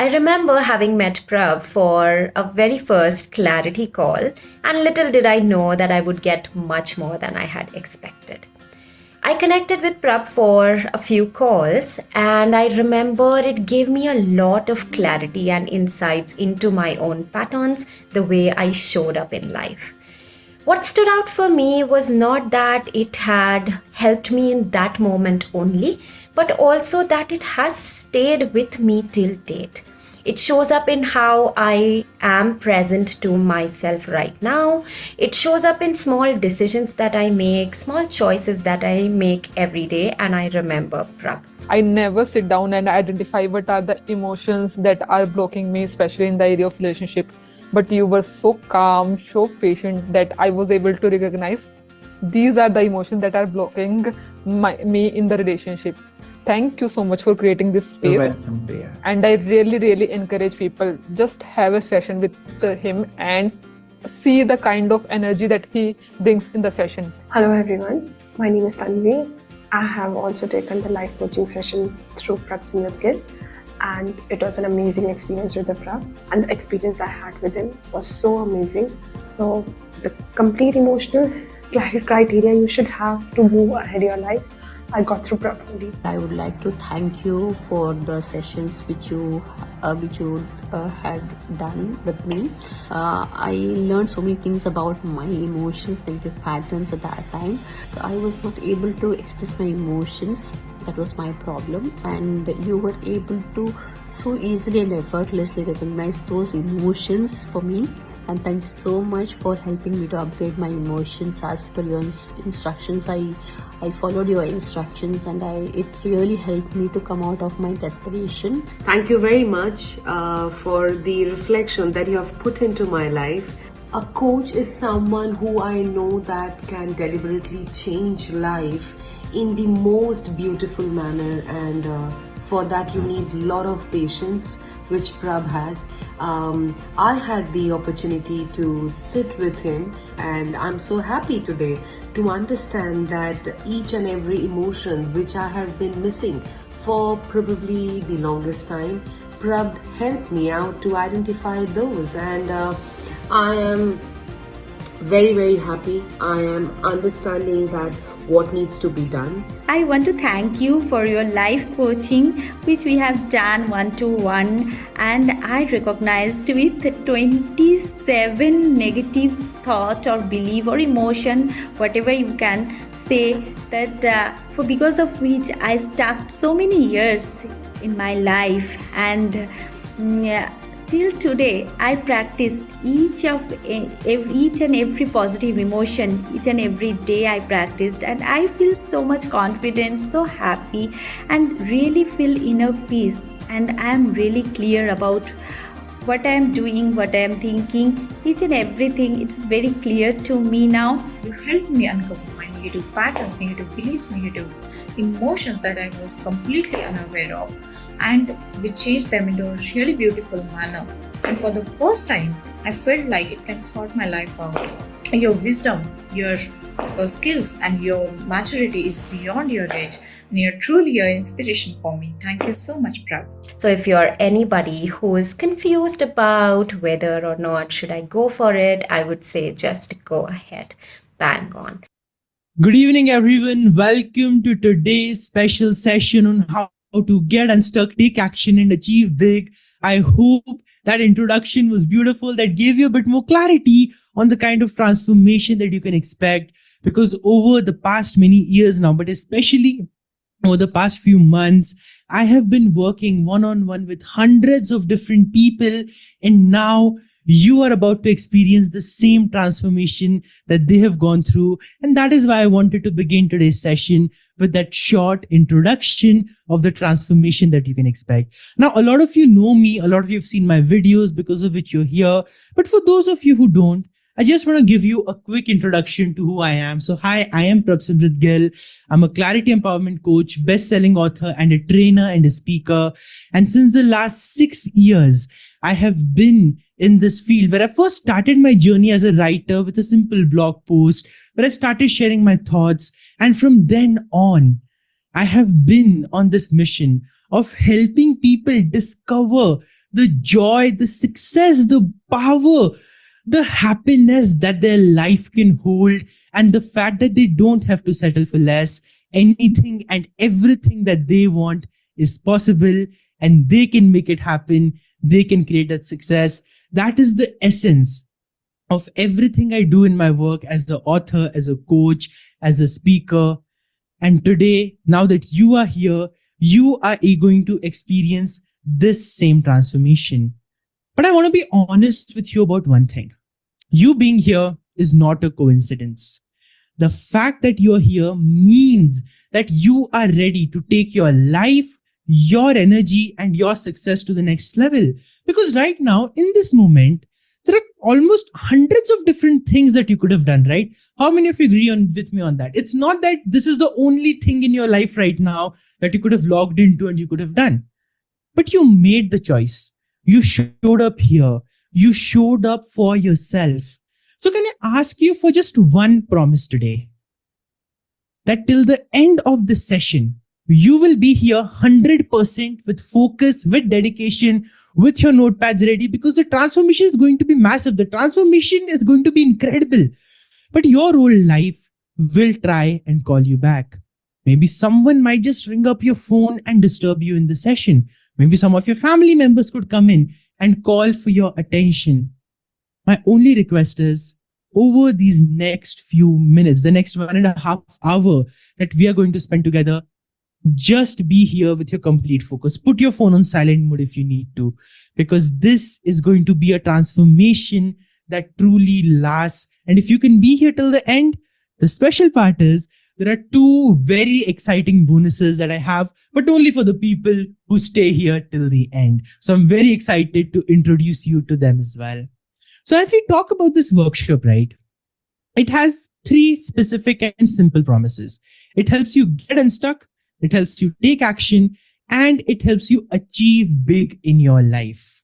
I remember having met Prab for a very first clarity call, and little did I know that I would get much more than I had expected. I connected with Prab for a few calls, and I remember it gave me a lot of clarity and insights into my own patterns, the way I showed up in life. What stood out for me was not that it had helped me in that moment only, but also that it has stayed with me till date. It shows up in how I am present to myself right now. It shows up in small decisions that I make, small choices that I make every day, and I remember Prab. I never sit down and identify what are the emotions that are blocking me, especially in the area of relationship. But you were so calm, so patient that I was able to recognize these are the emotions that are blocking me in the relationship. Thank you so much for creating this space. You're welcome, Priya. And I really encourage people, just have a session with him and see the kind of energy that he brings in the session. Hello everyone, my name is Tanvi. I have also taken the life coaching session through Prab with Gil, and it was an amazing experience with the Prab, and the experience I had with him was so amazing. So the complete emotional criteria you should have to move ahead in your life, I got through Prab only. I would like to thank you for the sessions which you had done with me. I learned so many things about my emotions, negative patterns at that time. So I was not able to express my emotions. That was my problem, and you were able to so easily and effortlessly recognize those emotions for me. And thank you so much for helping me to upgrade my emotions as per your instructions. I followed your instructions, and it really helped me to come out of my desperation. Thank you very much for the reflection that you have put into my life. A coach is someone who I know that can deliberately change life in the most beautiful manner, and for that you need a lot of patience, which Prab has. I had the opportunity to sit with him, and I'm so happy today to understand that each and every emotion which I have been missing for probably the longest time, Prab helped me out to identify those, and I am very happy. I am understanding that what needs to be done. I want to thank you for your life coaching which we have done one-to-one, and I recognized with 27 negative thought or belief or emotion, whatever you can say, that because of which I stuck so many years in my life, and till today I practice each and every positive emotion. Each and every day I practiced, and I feel so much confident, so happy, and really feel inner peace, and I am really clear about what I am doing, what I am thinking, each and everything. It is very clear to me now. You helped me uncover my negative patterns, negative beliefs, negative emotions that I was completely unaware of, and we changed them into a really beautiful manner. And for the first time, I felt like it can sort my life out. Your wisdom, your skills, and your maturity is beyond your age, and you're truly an inspiration for me. Thank you so much, Prab. So if you're anybody who is confused about whether or not should I go for it, I would say just go ahead. Bang on. Good evening, everyone. Welcome to today's special session on how to get unstuck, take action, and achieve big. I hope that introduction was beautiful, that gave you a bit more clarity on the kind of transformation that you can expect, because over the past many years now, but especially over the past few months, I have been working one-on-one with hundreds of different people, and now you are about to experience the same transformation that they have gone through. And that is why I wanted to begin today's session with that short introduction of the transformation that you can expect. Now, a lot of you know me, a lot of you have seen my videos because of which you're here. But for those of you who don't, I just want to give you a quick introduction to who I am. So hi, I am Prabsimrit Gill. I'm a clarity empowerment coach, best-selling author, and a trainer and a speaker. And since the last 6 years, I have been in this field where I first started my journey as a writer with a simple blog post where I started sharing my thoughts. And from then on, I have been on this mission of helping people discover the joy, the success, the power, the happiness that their life can hold, and the fact that they don't have to settle for less. Anything and everything that they want is possible, and they can make it happen. They can create that success. That is the essence of everything I do in my work as the author, as a coach, as a speaker. And today, now that you are here, you are going to experience this same transformation. But I want to be honest with you about one thing. You being here is not a coincidence. The fact that you're here means that you are ready to take your life, your energy, and your success to the next level. Because right now, in this moment, there are almost hundreds of different things that you could have done, right? How many of you agree with me on that? It's not that this is the only thing in your life right now that you could have logged into and you could have done. But you made the choice. You showed up here. You showed up for yourself. So can I ask you for just one promise today? That till the end of this session, you will be here 100% with focus, with dedication, with your notepads ready, because the transformation is going to be massive. The transformation is going to be incredible. But your whole life will try and call you back. Maybe someone might just ring up your phone and disturb you in the session. Maybe some of your family members could come in and call for your attention. My only request is, over these next few minutes, the next 1.5 hours that we are going to spend together, just be here with your complete focus. Put your phone on silent mode if you need to, because this is going to be a transformation that truly lasts. And if you can be here till the end, the special part is there are 2 very exciting bonuses that I have, but only for the people who stay here till the end. So I'm very excited to introduce you to them as well. So as we talk about this workshop, right, it has 3 specific and simple promises. It helps you get unstuck, it helps you take action, and it helps you achieve big in your life.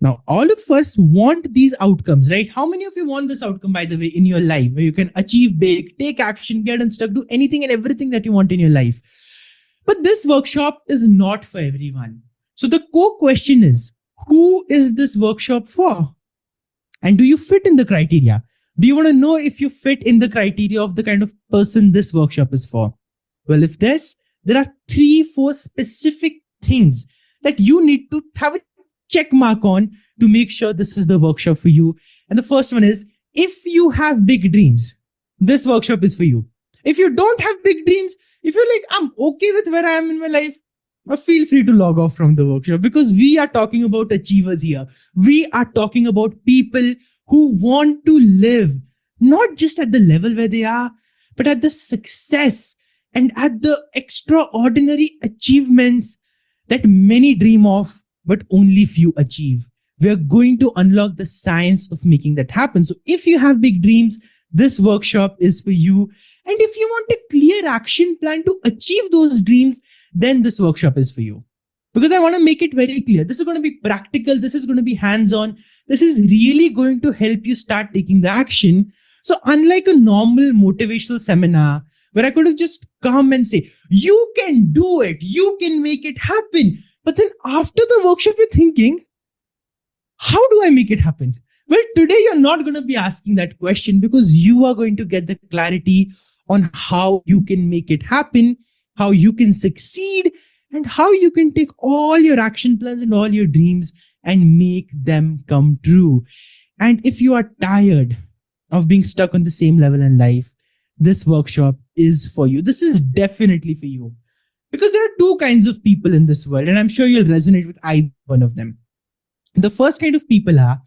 Now, all of us want these outcomes, right? How many of you want this outcome, by the way, in your life, where you can achieve big, take action, get unstuck, do anything and everything that you want in your life? But this workshop is not for everyone. So the core question is, who is this workshop for? And do you fit in the criteria? Do you want to know if you fit in the criteria of the kind of person this workshop is for? Well, if there are 3-4 specific things that you need to have a check mark on to make sure this is the workshop for you. And the first one is, if you have big dreams, this workshop is for you. If you don't have big dreams, if you're like, I'm okay with where I am in my life, feel free to log off from the workshop, because we are talking about achievers here. We are talking about people who want to live not just at the level where they are, but at the success and at the extraordinary achievements that many dream of, but only few achieve. We are going to unlock the science of making that happen. So if you have big dreams, this workshop is for you. And if you want a clear action plan to achieve those dreams, then this workshop is for you. Because I want to make it very clear. This is going to be practical. This is going to be hands-on. This is really going to help you start taking the action. So unlike a normal motivational seminar, where I could have just come and say, you can do it, you can make it happen. But then after the workshop, you're thinking, how do I make it happen? Well, today you're not going to be asking that question, because you are going to get the clarity on how you can make it happen, how you can succeed, and how you can take all your action plans and all your dreams and make them come true. And if you are tired of being stuck on the same level in life, this workshop is for you. This is definitely for you. Because there are 2 kinds of people in this world, and I'm sure you'll resonate with either one of them. The first kind of people are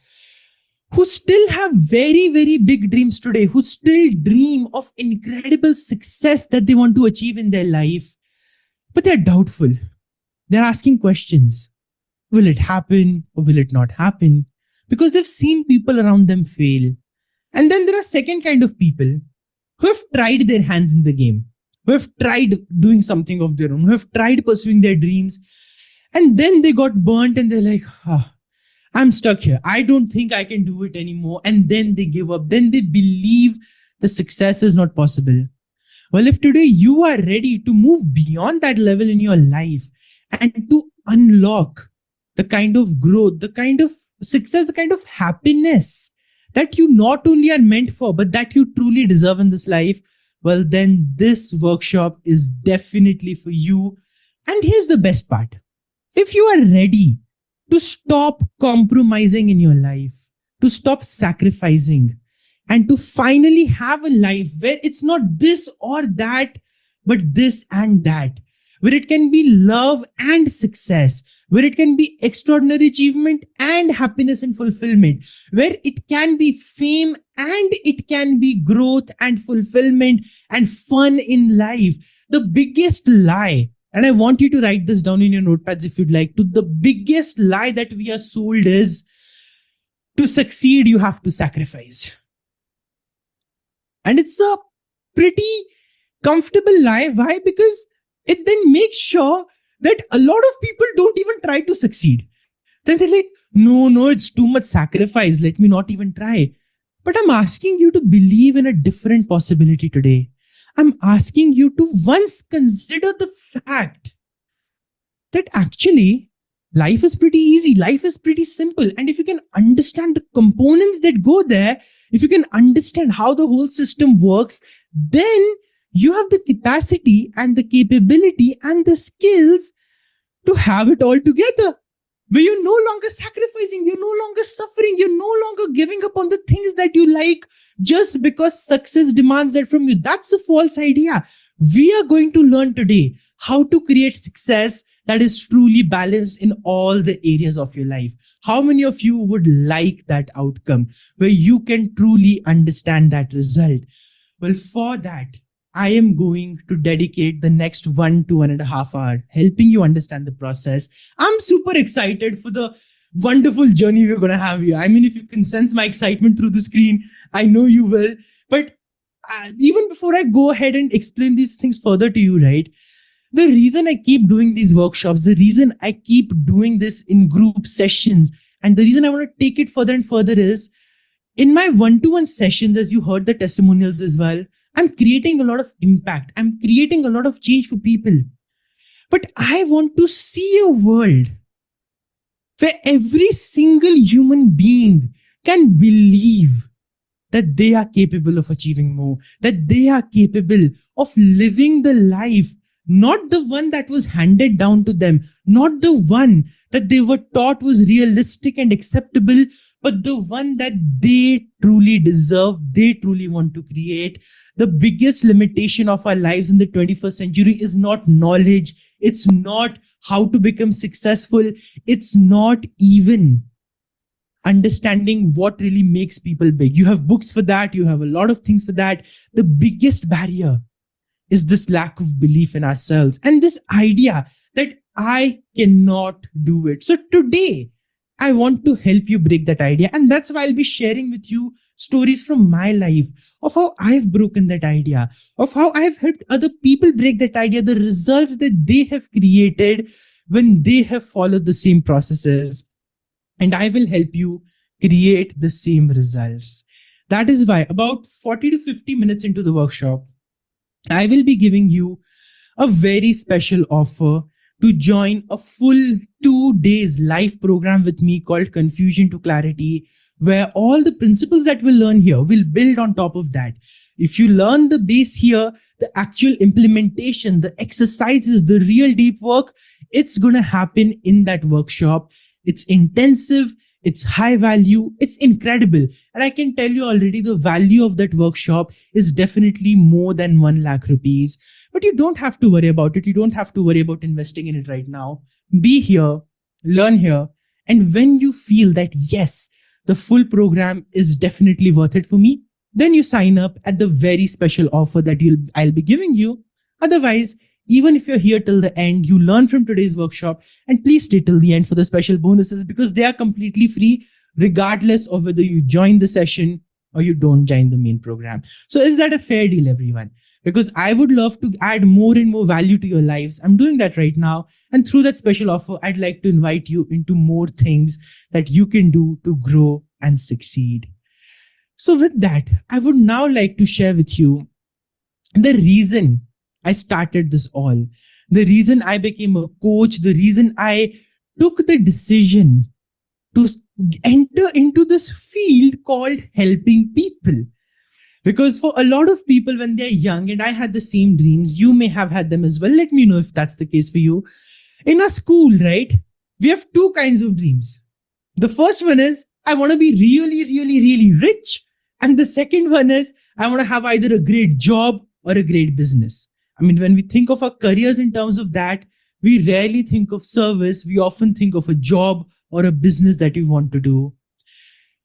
who still have very, very big dreams today, who still dream of incredible success that they want to achieve in their life, but they're doubtful. They're asking questions. Will it happen or will it not happen? Because they've seen people around them fail. And then there are second kind of people who have tried their hands in the game, who have tried doing something of their own, who have tried pursuing their dreams. And then they got burnt and they're like, I'm stuck here. I don't think I can do it anymore. And then they give up. Then they believe the success is not possible. Well, if today you are ready to move beyond that level in your life and to unlock the kind of growth, the kind of success, the kind of happiness that you not only are meant for, but that you truly deserve in this life, well, then this workshop is definitely for you. And here's the best part: if you are ready to stop compromising in your life, to stop sacrificing, and to finally have a life where it's not this or that, but this and that, where it can be love and success, where it can be extraordinary achievement and happiness and fulfillment, where it can be fame and it can be growth and fulfillment and fun in life. The biggest lie, and I want you to write this down in your notepads if you'd like to, the biggest lie that we are sold is to succeed, you have to sacrifice. And it's a pretty comfortable lie. Why? Because it then makes sure that a lot of people don't even try to succeed. Then they're like, no, it's too much sacrifice. Let me not even try. But I'm asking you to believe in a different possibility today. I'm asking you to once consider the fact that actually life is pretty easy. Life is pretty simple. And if you can understand the components that go there, if you can understand how the whole system works, then you have the capacity and the capability and the skills to have it all together. Where you're no longer sacrificing, you're no longer suffering, you're no longer giving up on the things that you like just because success demands that from you. That's a false idea. We are going to learn today how to create success that is truly balanced in all the areas of your life. How many of you would like that outcome where you can truly understand that result? Well, for that, I am going to dedicate the next 1.5 hours helping you understand the process. I'm super excited for the wonderful journey we're going to have here. I mean, if you can sense my excitement through the screen, I know you will. But even before I go ahead and explain these things further to you, right? The reason I keep doing these workshops, the reason I keep doing this in group sessions, and the reason I want to take it further and further is in my one-to-one sessions, as you heard the testimonials as well, I'm creating a lot of impact. I'm creating a lot of change for people. But I want to see a world where every single human being can believe that they are capable of achieving more, that they are capable of living the life, not the one that was handed down to them, not the one that they were taught was realistic and acceptable, but the one that they truly deserve, they truly want to create. The biggest limitation of our lives in the 21st century is not knowledge. It's not how to become successful. It's not even understanding what really makes people big. You have books for that. You have a lot of things for that. The biggest barrier is this lack of belief in ourselves and this idea that I cannot do it. So today, I want to help you break that idea. And that's why I'll be sharing with you stories from my life of how I've broken that idea, of how I've helped other people break that idea, the results that they have created when they have followed the same processes. And I will help you create the same results. That is why about 40 to 50 minutes into the workshop, I will be giving you a very special offer to join a full 2 days live program with me called Confusion to Clarity, where all the principles that we'll learn here will build on top of that. If you learn the base here, the actual implementation, the exercises, the real deep work, it's going to happen in that workshop. It's intensive, it's high value, it's incredible. And I can tell you already the value of that workshop is definitely more than 1 lakh rupees. But you don't have to worry about it. You don't have to worry about investing in it right now. Be here, learn here. And when you feel that, yes, the full program is definitely worth it for me, then you sign up at the very special offer that I'll be giving you. Otherwise, even if you're here till the end, you learn from today's workshop, and please stay till the end for the special bonuses because they are completely free, regardless of whether you join the session or you don't join the main program. So is that a fair deal, everyone? Because I would love to add more and more value to your lives. I'm doing that right now. And through that special offer, I'd like to invite you into more things that you can do to grow and succeed. So with that, I would now like to share with you the reason I started this all, the reason I became a coach, the reason I took the decision to enter into this field called helping people. Because for a lot of people, when they're young, and I had the same dreams, you may have had them as well. Let me know if that's the case for you. In a school, right, we have two kinds of dreams. The first one is, I want to be really, really, really rich. And the second one is, I want to have either a great job or a great business. I mean, when we think of our careers in terms of that, we rarely think of service. We often think of a job or a business that we want to do.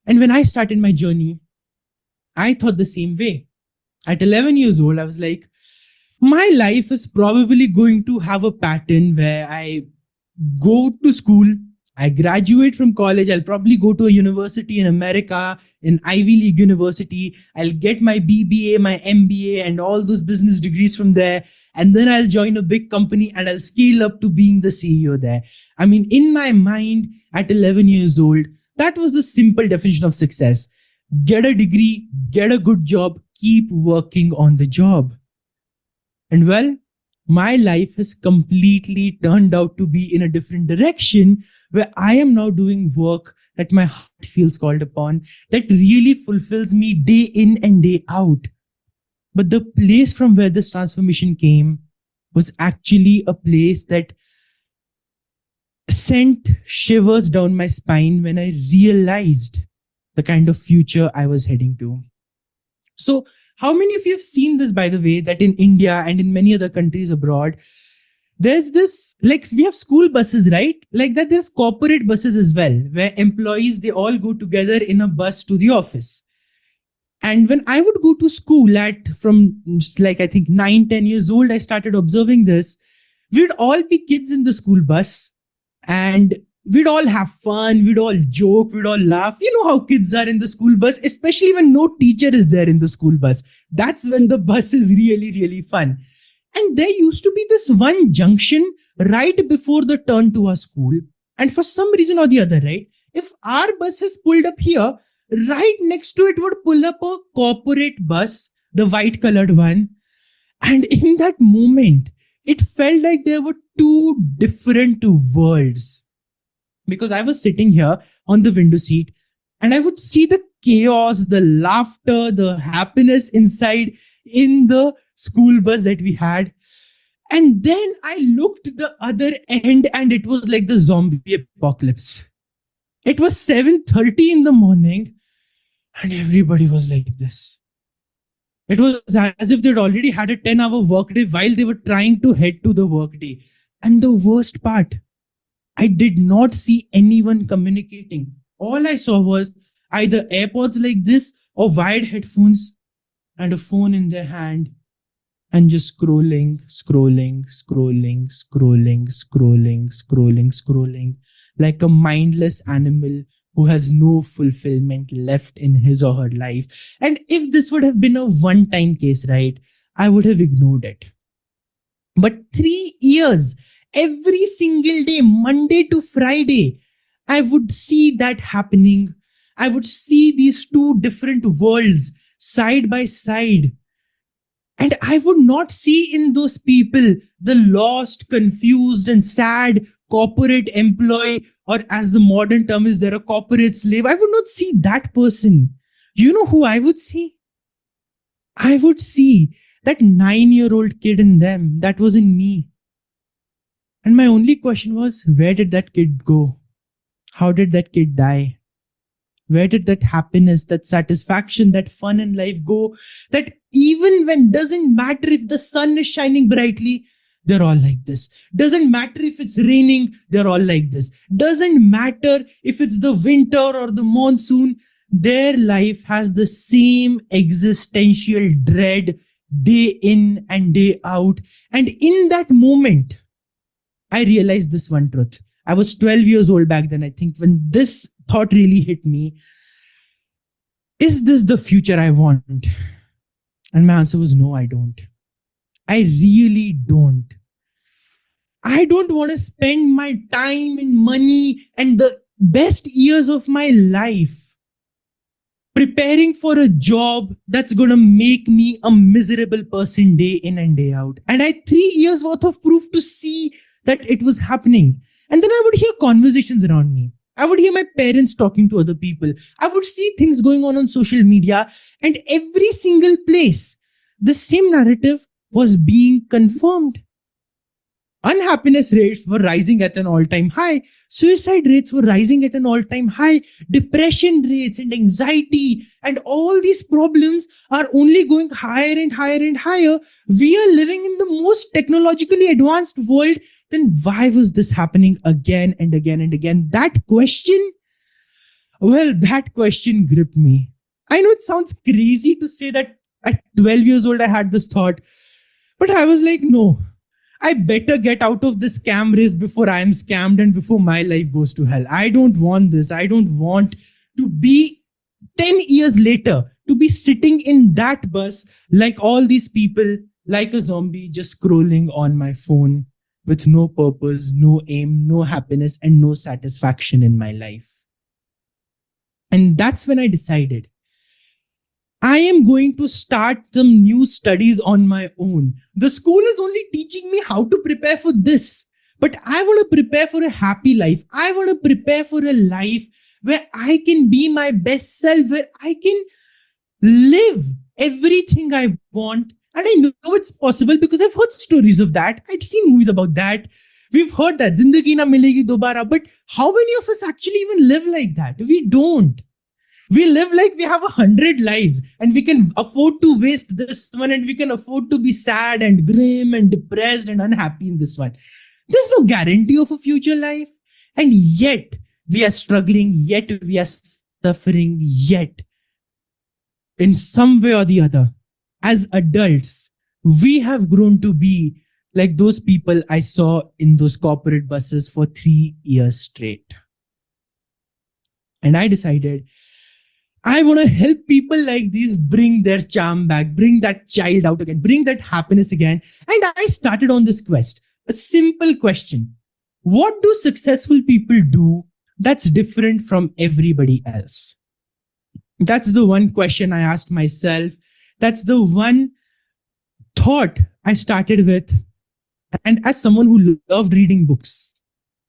And when I started my journey, I thought the same way. At 11 years old, I was like, my life is probably going to have a pattern where I go to school, I graduate from college, I'll probably go to a university in America, an Ivy League university, I'll get my BBA, my MBA, and all those business degrees from there. And then I'll join a big company and I'll scale up to being the CEO there. I mean, in my mind, at 11 years old, that was the simple definition of success. Get a degree, get a good job, keep working on the job. And well, my life has completely turned out to be in a different direction, where I am now doing work that my heart feels called upon, that really fulfills me day in and day out. But the place from where this transformation came was actually a place that sent shivers down my spine when I realized the kind of future I was heading to. So, how many of you have seen this, by the way, that in India and in many other countries abroad, there's this, like, we have school buses, right? Like that, there's corporate buses as well, where employees, they all go together in a bus to the office. And when I would go to school from like, I think 9, 10 years old, I started observing this. We'd all be kids in the school bus and we'd all have fun, we'd all joke, we'd all laugh. You know how kids are in the school bus, especially when no teacher is there in the school bus. That's when the bus is really, really fun. And there used to be this one junction right before the turn to our school. And for some reason or the other, right, if our bus has pulled up here, right next to it would pull up a corporate bus, the white colored one. And in that moment, it felt like there were two different worlds. Because I was sitting here on the window seat and I would see the chaos, the laughter, the happiness inside in the school bus that we had. And then I looked the other end and it was like the zombie apocalypse. It was 7:30 in the morning and everybody was like this. It was as if they'd already had a 10-hour workday while they were trying to head to the workday. And the worst part, I did not see anyone communicating. All I saw was either AirPods like this or wired headphones and a phone in their hand and just scrolling, like a mindless animal who has no fulfillment left in his or her life. And if this would have been a one-time case, right, I would have ignored it. But 3 years, every single day, Monday to Friday, I would see that happening. I would see these two different worlds side by side. And I would not see in those people the lost, confused, and sad corporate employee, or as the modern term is, they're a corporate slave. I would not see that person. You know who I would see? I would see that 9-year-old kid in them that was in me. And my only question was, where did that kid go? How did that kid die? Where did that happiness, that satisfaction, that fun in life go? That even when doesn't matter if the sun is shining brightly, they're all like this. Doesn't matter if it's raining, they're all like this. Doesn't matter if it's the winter or the monsoon, their life has the same existential dread day in and day out. And in that moment, I realized this one truth. I was 12 years old back then, I think, when this thought really hit me. Is this the future I want? And my answer was no, I don't. I really don't. I don't want to spend my time and money and the best years of my life preparing for a job that's going to make me a miserable person day in and day out. And I had 3 years worth of proof to see that it was happening. And then I would hear conversations around me. I would hear my parents talking to other people. I would see things going on social media, and every single place, the same narrative was being confirmed. Unhappiness rates were rising at an all time high. Suicide rates were rising at an all time high. Depression rates and anxiety and all these problems are only going higher and higher and higher. We are living in the most technologically advanced world. Then why was this happening again and again and again? That question, well, that question gripped me. I know it sounds crazy to say that at 12 years old I had this thought, but I was like, no, I better get out of this scam race before I am scammed and before my life goes to hell. I don't want this. I don't want to be 10 years later, to be sitting in that bus like all these people, like a zombie, just scrolling on my phone with no purpose, no aim, no happiness, and no satisfaction in my life. And that's when I decided I am going to start some new studies on my own. The school is only teaching me how to prepare for this, but I want to prepare for a happy life. I want to prepare for a life where I can be my best self, where I can live everything I want. And I know it's possible because I've heard stories of that. I've seen movies about that. We've heard that Zindagi na milegi dobara. But how many of us actually even live like that? We don't. We live like we have 100 lives and we can afford to waste this one, and we can afford to be sad and grim and depressed and unhappy in this one. There's no guarantee of a future life. And yet we are struggling, yet we are suffering, yet in some way or the other, as adults, we have grown to be like those people I saw in those corporate buses for 3 years straight. And I decided I want to help people like these bring their charm back, bring that child out again, bring that happiness again. And I started on this quest. A simple question. What do successful people do that's different from everybody else? That's the one question I asked myself. That's the one thought I started with. And as someone who loved reading books,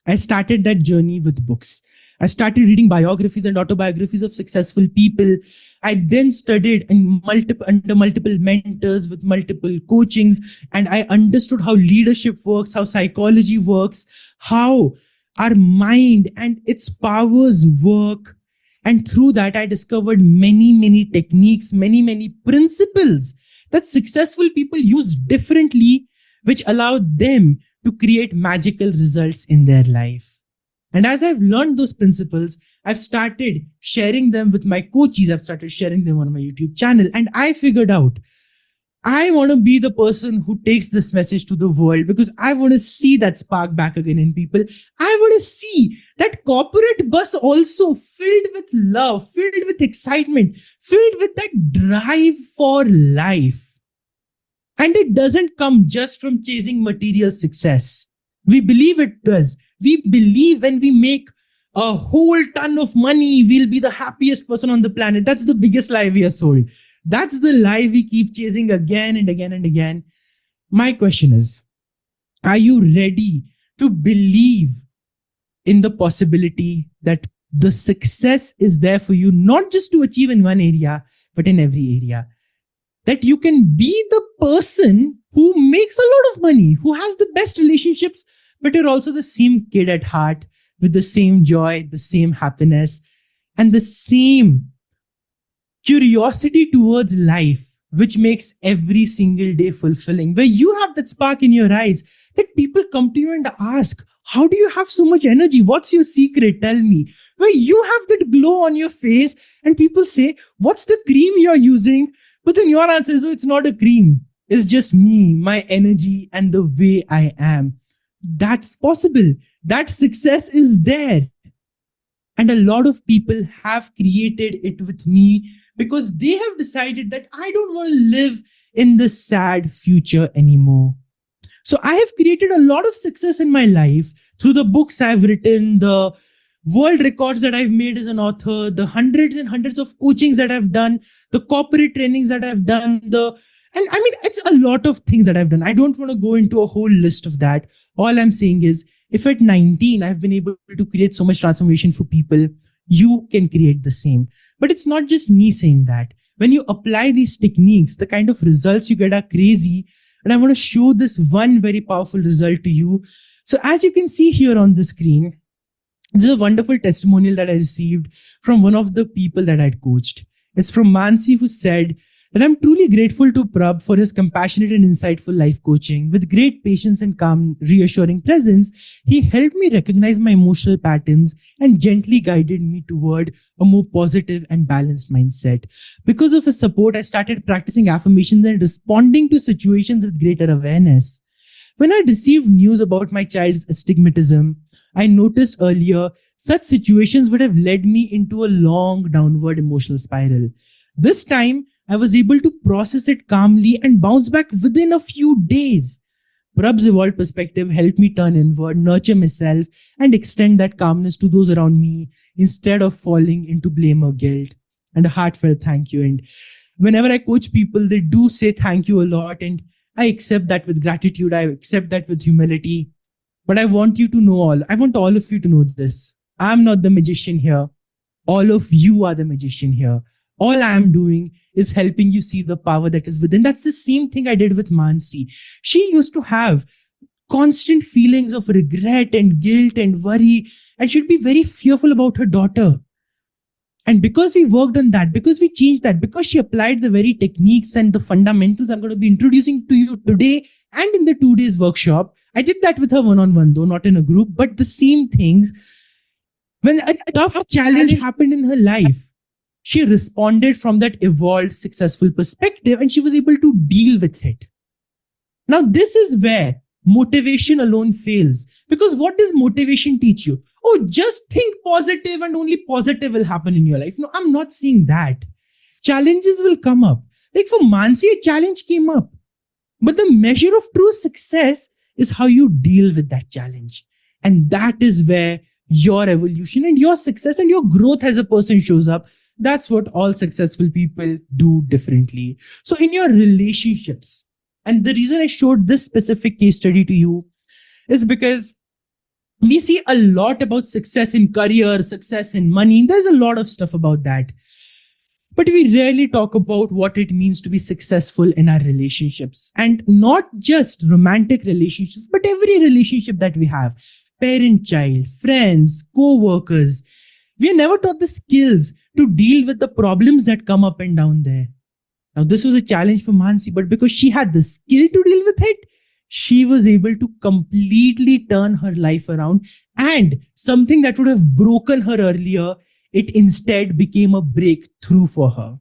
I started that journey with books. I started reading biographies and autobiographies of successful people. I then studied under multiple mentors with multiple coachings, and I understood how leadership works, how psychology works, how our mind and its powers work. And through that, I discovered many, many techniques, many principles that successful people use differently, which allowed them to create magical results in their life. And as I've learned those principles, I've started sharing them with my coaches. I've started sharing them on my YouTube channel. And I figured out I want to be the person who takes this message to the world, because I want to see that spark back again in people. I want to see that corporate bus also filled with love, filled with excitement, filled with that drive for life. And it doesn't come just from chasing material success. We believe it does. We believe when we make a whole ton of money, we'll be the happiest person on the planet. That's the biggest lie we are sold. That's the lie we keep chasing again and again and again. My question is, are you ready to believe in the possibility that the success is there for you, not just to achieve in one area, but in every area? That you can be the person who makes a lot of money, who has the best relationships, but you're also the same kid at heart with the same joy, the same happiness, and the same curiosity towards life, which makes every single day fulfilling, where you have that spark in your eyes that people come to you and ask, how do you have so much energy? What's your secret? Tell me. Where you have that glow on your face and people say, what's the cream you're using? But then your answer is, oh, it's not a cream. It's just me, my energy, and the way I am. That's possible. That success is there. And a lot of people have created it with me because they have decided that I don't want to live in the sad future anymore. So I have created a lot of success in my life through the books I've written, the world records that I've made as an author, the hundreds and hundreds of coachings that I've done, the corporate trainings that I've done, and I mean, it's a lot of things that I've done. I don't want to go into a whole list of that. All I'm saying is, If at 19 I've been able to create so much transformation for people, you can create the same. But it's not just me saying that. When you apply these techniques, the kind of results you get are crazy. And I want to show this one very powerful result to you. So as you can see here on the screen, this is a wonderful testimonial that I received from one of the people that I'd coached. It's from Mansi, who said that I'm truly grateful to Prab for his compassionate and insightful life coaching. With great patience and calm, reassuring presence, he helped me recognize my emotional patterns and gently guided me toward a more positive and balanced mindset. Because of his support, I started practicing affirmations and responding to situations with greater awareness. When I received news about my child's astigmatism, I noticed earlier such situations would have led me into a long downward emotional spiral. This time, I was able to process it calmly and bounce back within a few days. Prab's evolved perspective helped me turn inward, nurture myself, and extend that calmness to those around me instead of falling into blame or guilt. And a heartfelt thank you. And whenever I coach people, they do say thank you a lot. And I accept that with gratitude. I accept that with humility. But I want you to know I want all of you to know this. I'm not the magician here. All of you are the magician here. All I am doing is helping you see the power that is within. That's the same thing I did with Mansi. She used to have constant feelings of regret and guilt and worry, and she'd be very fearful about her daughter. And because we worked on that, because we changed that, because she applied the very techniques and the fundamentals I'm going to be introducing to you today and in the 2 days workshop, I did that with her one-on-one though, not in a group, but the same things. When a tough challenge happened in her life, she responded from that evolved, successful perspective and she was able to deal with it. Now, this is where motivation alone fails. Because what does motivation teach you? Oh, just think positive and only positive will happen in your life. No, I'm not saying that. Challenges will come up. Like for Mansi, a challenge came up. But the measure of true success is how you deal with that challenge. And that is where your evolution and your success and your growth as a person shows up. That's what all successful people do differently. So in your relationships, and the reason I showed this specific case study to you is because we see a lot about success in career, success in money. There's a lot of stuff about that. But we rarely talk about what it means to be successful in our relationships. And not just romantic relationships, but every relationship that we have. Parent-child, friends, co-workers. We are never taught the skills to deal with the problems that come up and down there. Now, this was a challenge for Mansi, but because she had the skill to deal with it, she was able to completely turn her life around. And something that would have broken her earlier, it instead became a breakthrough for her.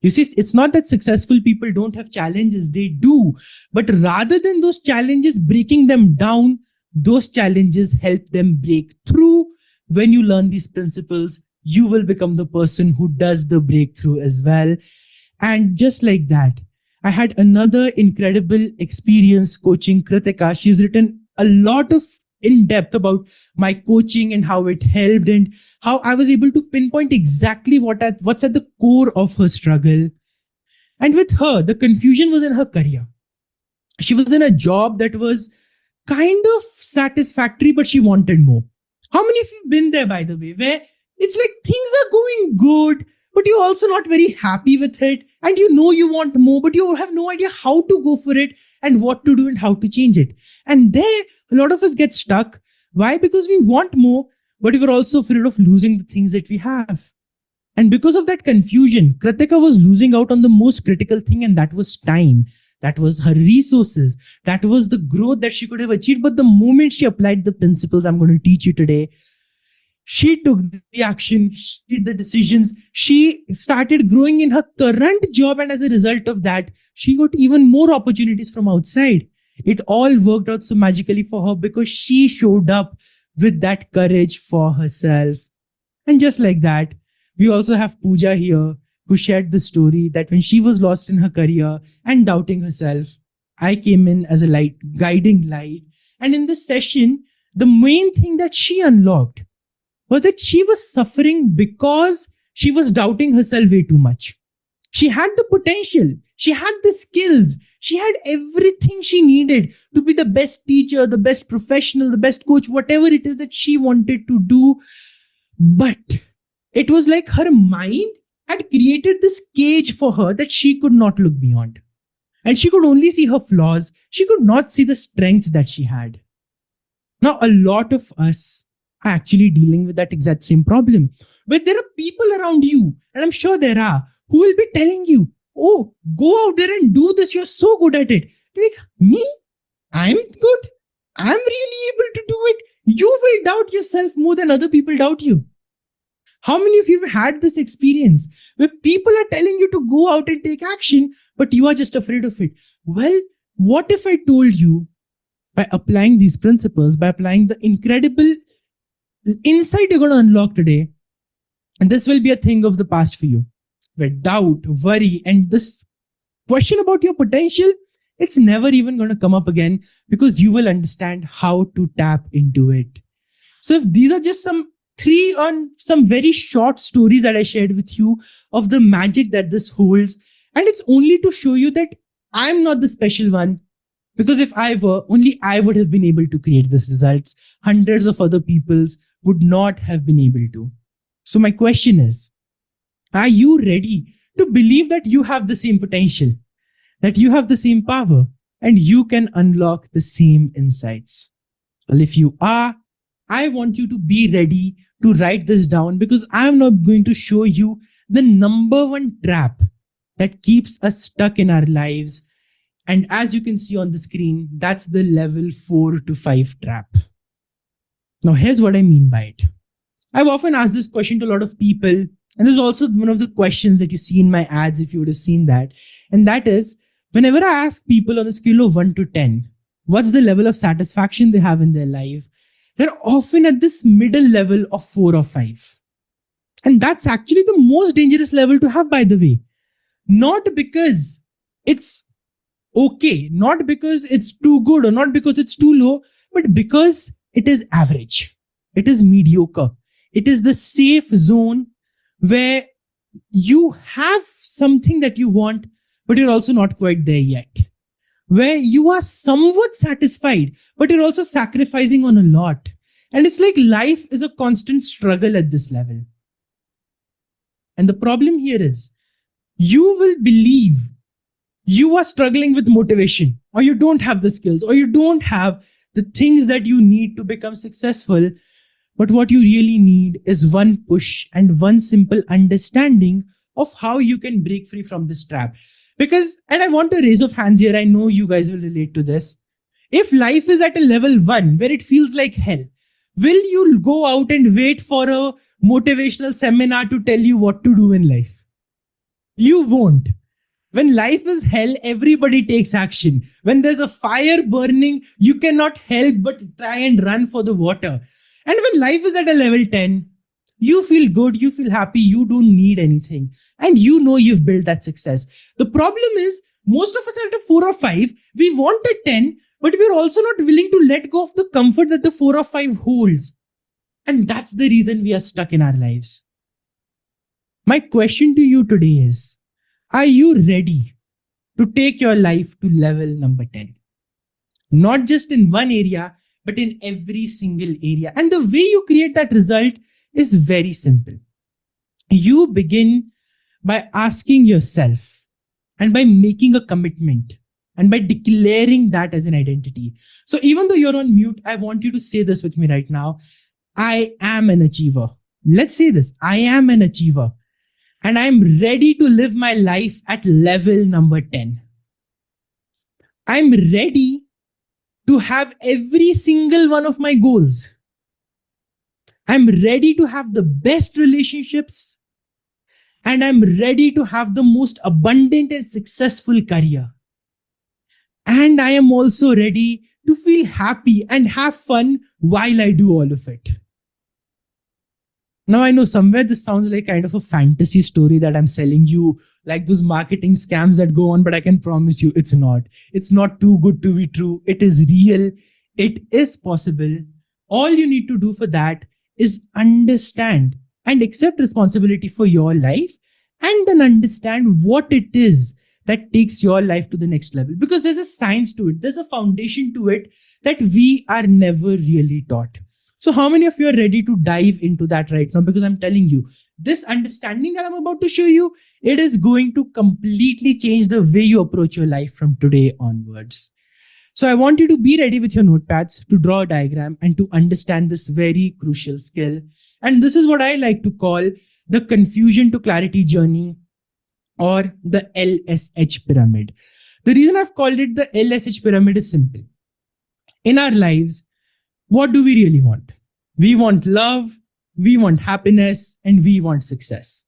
You see, it's not that successful people don't have challenges, they do. But rather than those challenges breaking them down, those challenges help them break through. When you learn these principles, you will become the person who does the breakthrough as well. And just like that, I had another incredible experience coaching Kritika. She's written a lot of in depth about my coaching and how it helped and how I was able to pinpoint exactly what's at the core of her struggle. And with her, the confusion was in her career. She was in a job that was kind of satisfactory, but she wanted more. How many of you have been there, by the way, where it's like things are going good, but you're also not very happy with it. And you know you want more, but you have no idea how to go for it and what to do and how to change it. And there, a lot of us get stuck. Why? Because we want more, but we were also afraid of losing the things that we have. And because of that confusion, Kritika was losing out on the most critical thing, and that was time. That was her resources. That was the growth that she could have achieved. But the moment she applied the principles I'm going to teach you today, she took the action, she did the decisions, she started growing in her current job. And as a result of that, she got even more opportunities from outside. It all worked out so magically for her because she showed up with that courage for herself. And just like that, we also have Pooja here who shared the story that when she was lost in her career and doubting herself, I came in as a light, guiding light. And in this session, the main thing that she unlocked was that she was suffering because she was doubting herself way too much. She had the potential. She had the skills. She had everything she needed to be the best teacher, the best professional, the best coach, whatever it is that she wanted to do. But it was like her mind had created this cage for her that she could not look beyond. And she could only see her flaws. She could not see the strengths that she had. Now, a lot of us are actually dealing with that exact same problem. But there are people around you, and I'm sure there are, who will be telling you, oh, go out there and do this. You're so good at it. Like, me? I'm good. I'm really able to do it. You will doubt yourself more than other people doubt you. How many of you have had this experience where people are telling you to go out and take action, but you are just afraid of it? Well, what if I told you, by applying these principles, by applying the incredible insight you're going to unlock today, and this will be a thing of the past for you, where doubt, worry, and this question about your potential, it's never even going to come up again, because you will understand how to tap into it. So if these are just some very short stories that I shared with you of the magic that this holds, and it's only to show you that I'm not the special one, because if I were, only I would have been able to create these results. Hundreds of other peoples would not have been able to. So my question is, are you ready to believe that you have the same potential, that you have the same power, and you can unlock the same insights? Well, if you are, I want you to be ready to write this down, because I'm not going to show you the number one trap that keeps us stuck in our lives. And as you can see on the screen, that's the level 4 to 5 trap. Now, here's what I mean by it. I've often asked this question to a lot of people, and this is also one of the questions that you see in my ads, if you would have seen that. And that is, whenever I ask people on a scale of 1 to 10, what's the level of satisfaction they have in their life, they're often at this middle level of 4 or 5. And that's actually the most dangerous level to have, by the way. Not because it's okay, not because it's too good or not because it's too low, but because it is average. It is mediocre. It is the safe zone where you have something that you want, but you're also not quite there yet. Where you are somewhat satisfied, but you're also sacrificing on a lot. And it's like life is a constant struggle at this level. And the problem here is, you will believe you are struggling with motivation, or you don't have the skills, or you don't have the things that you need to become successful. But what you really need is one push and one simple understanding of how you can break free from this trap. Because, and I want a raise of hands here, I know you guys will relate to this. If life is at a level 1 where it feels like hell, will you go out and wait for a motivational seminar to tell you what to do in life? You won't. When life is hell, everybody takes action. When there's a fire burning, you cannot help but try and run for the water. And when life is at a level 10, you feel good, you feel happy, you don't need anything. And you know you've built that success. The problem is, most of us are at a 4 or 5, we want a 10, but we're also not willing to let go of the comfort that the 4 or 5 holds. And that's the reason we are stuck in our lives. My question to you today is, are you ready to take your life to level number 10? Not just in one area, but in every single area. And the way you create that result is very simple. You begin by asking yourself, and by making a commitment, and by declaring that as an identity. So even though you're on mute, I want you to say this with me right now. I am an achiever. Let's say this. I am an achiever. And I'm ready to live my life at level number 10. I'm ready to have every single one of my goals. I'm ready to have the best relationships. And I'm ready to have the most abundant and successful career. And I am also ready to feel happy and have fun while I do all of it. Now, I know somewhere this sounds like kind of a fantasy story that I'm selling you, like those marketing scams that go on, but I can promise you it's not. It's not too good to be true. It is real. It is possible. All you need to do for that is understand and accept responsibility for your life, and then understand what it is that takes your life to the next level, because there's a science to it, there's a foundation to it that we are never really taught. So how many of you are ready to dive into that right now? Because I'm telling you, this understanding that I'm about to show you, it is going to completely change the way you approach your life from today onwards. So I want you to be ready with your notepads to draw a diagram and to understand this very crucial skill. And this is what I like to call the confusion to clarity journey, or the LSH pyramid. The reason I've called it the LSH pyramid is simple. In our lives, what do we really want? We want love, we want happiness, and we want success.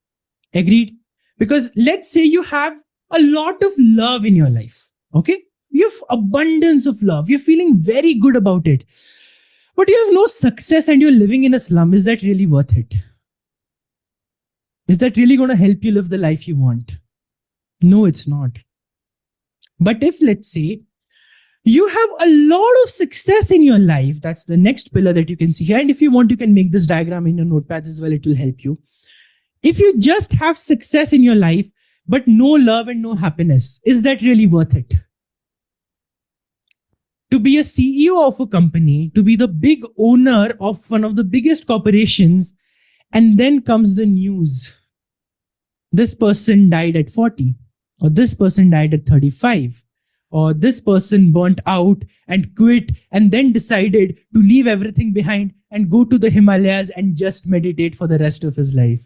Agreed? Because let's say you have a lot of love in your life. Okay? You have abundance of love. You're feeling very good about it. But you have no success and you're living in a slum. Is that really worth it? Is that really going to help you live the life you want? No, it's not. But if, let's say, you have a lot of success in your life, that's the next pillar that you can see here. And if you want, you can make this diagram in your notepads as well. It will help you. If you just have success in your life, but no love and no happiness, is that really worth it? To be a CEO of a company, to be the big owner of one of the biggest corporations, and then comes the news. This person died at 40, or this person died at 35, or this person burnt out and quit and then decided to leave everything behind and go to the Himalayas and just meditate for the rest of his life.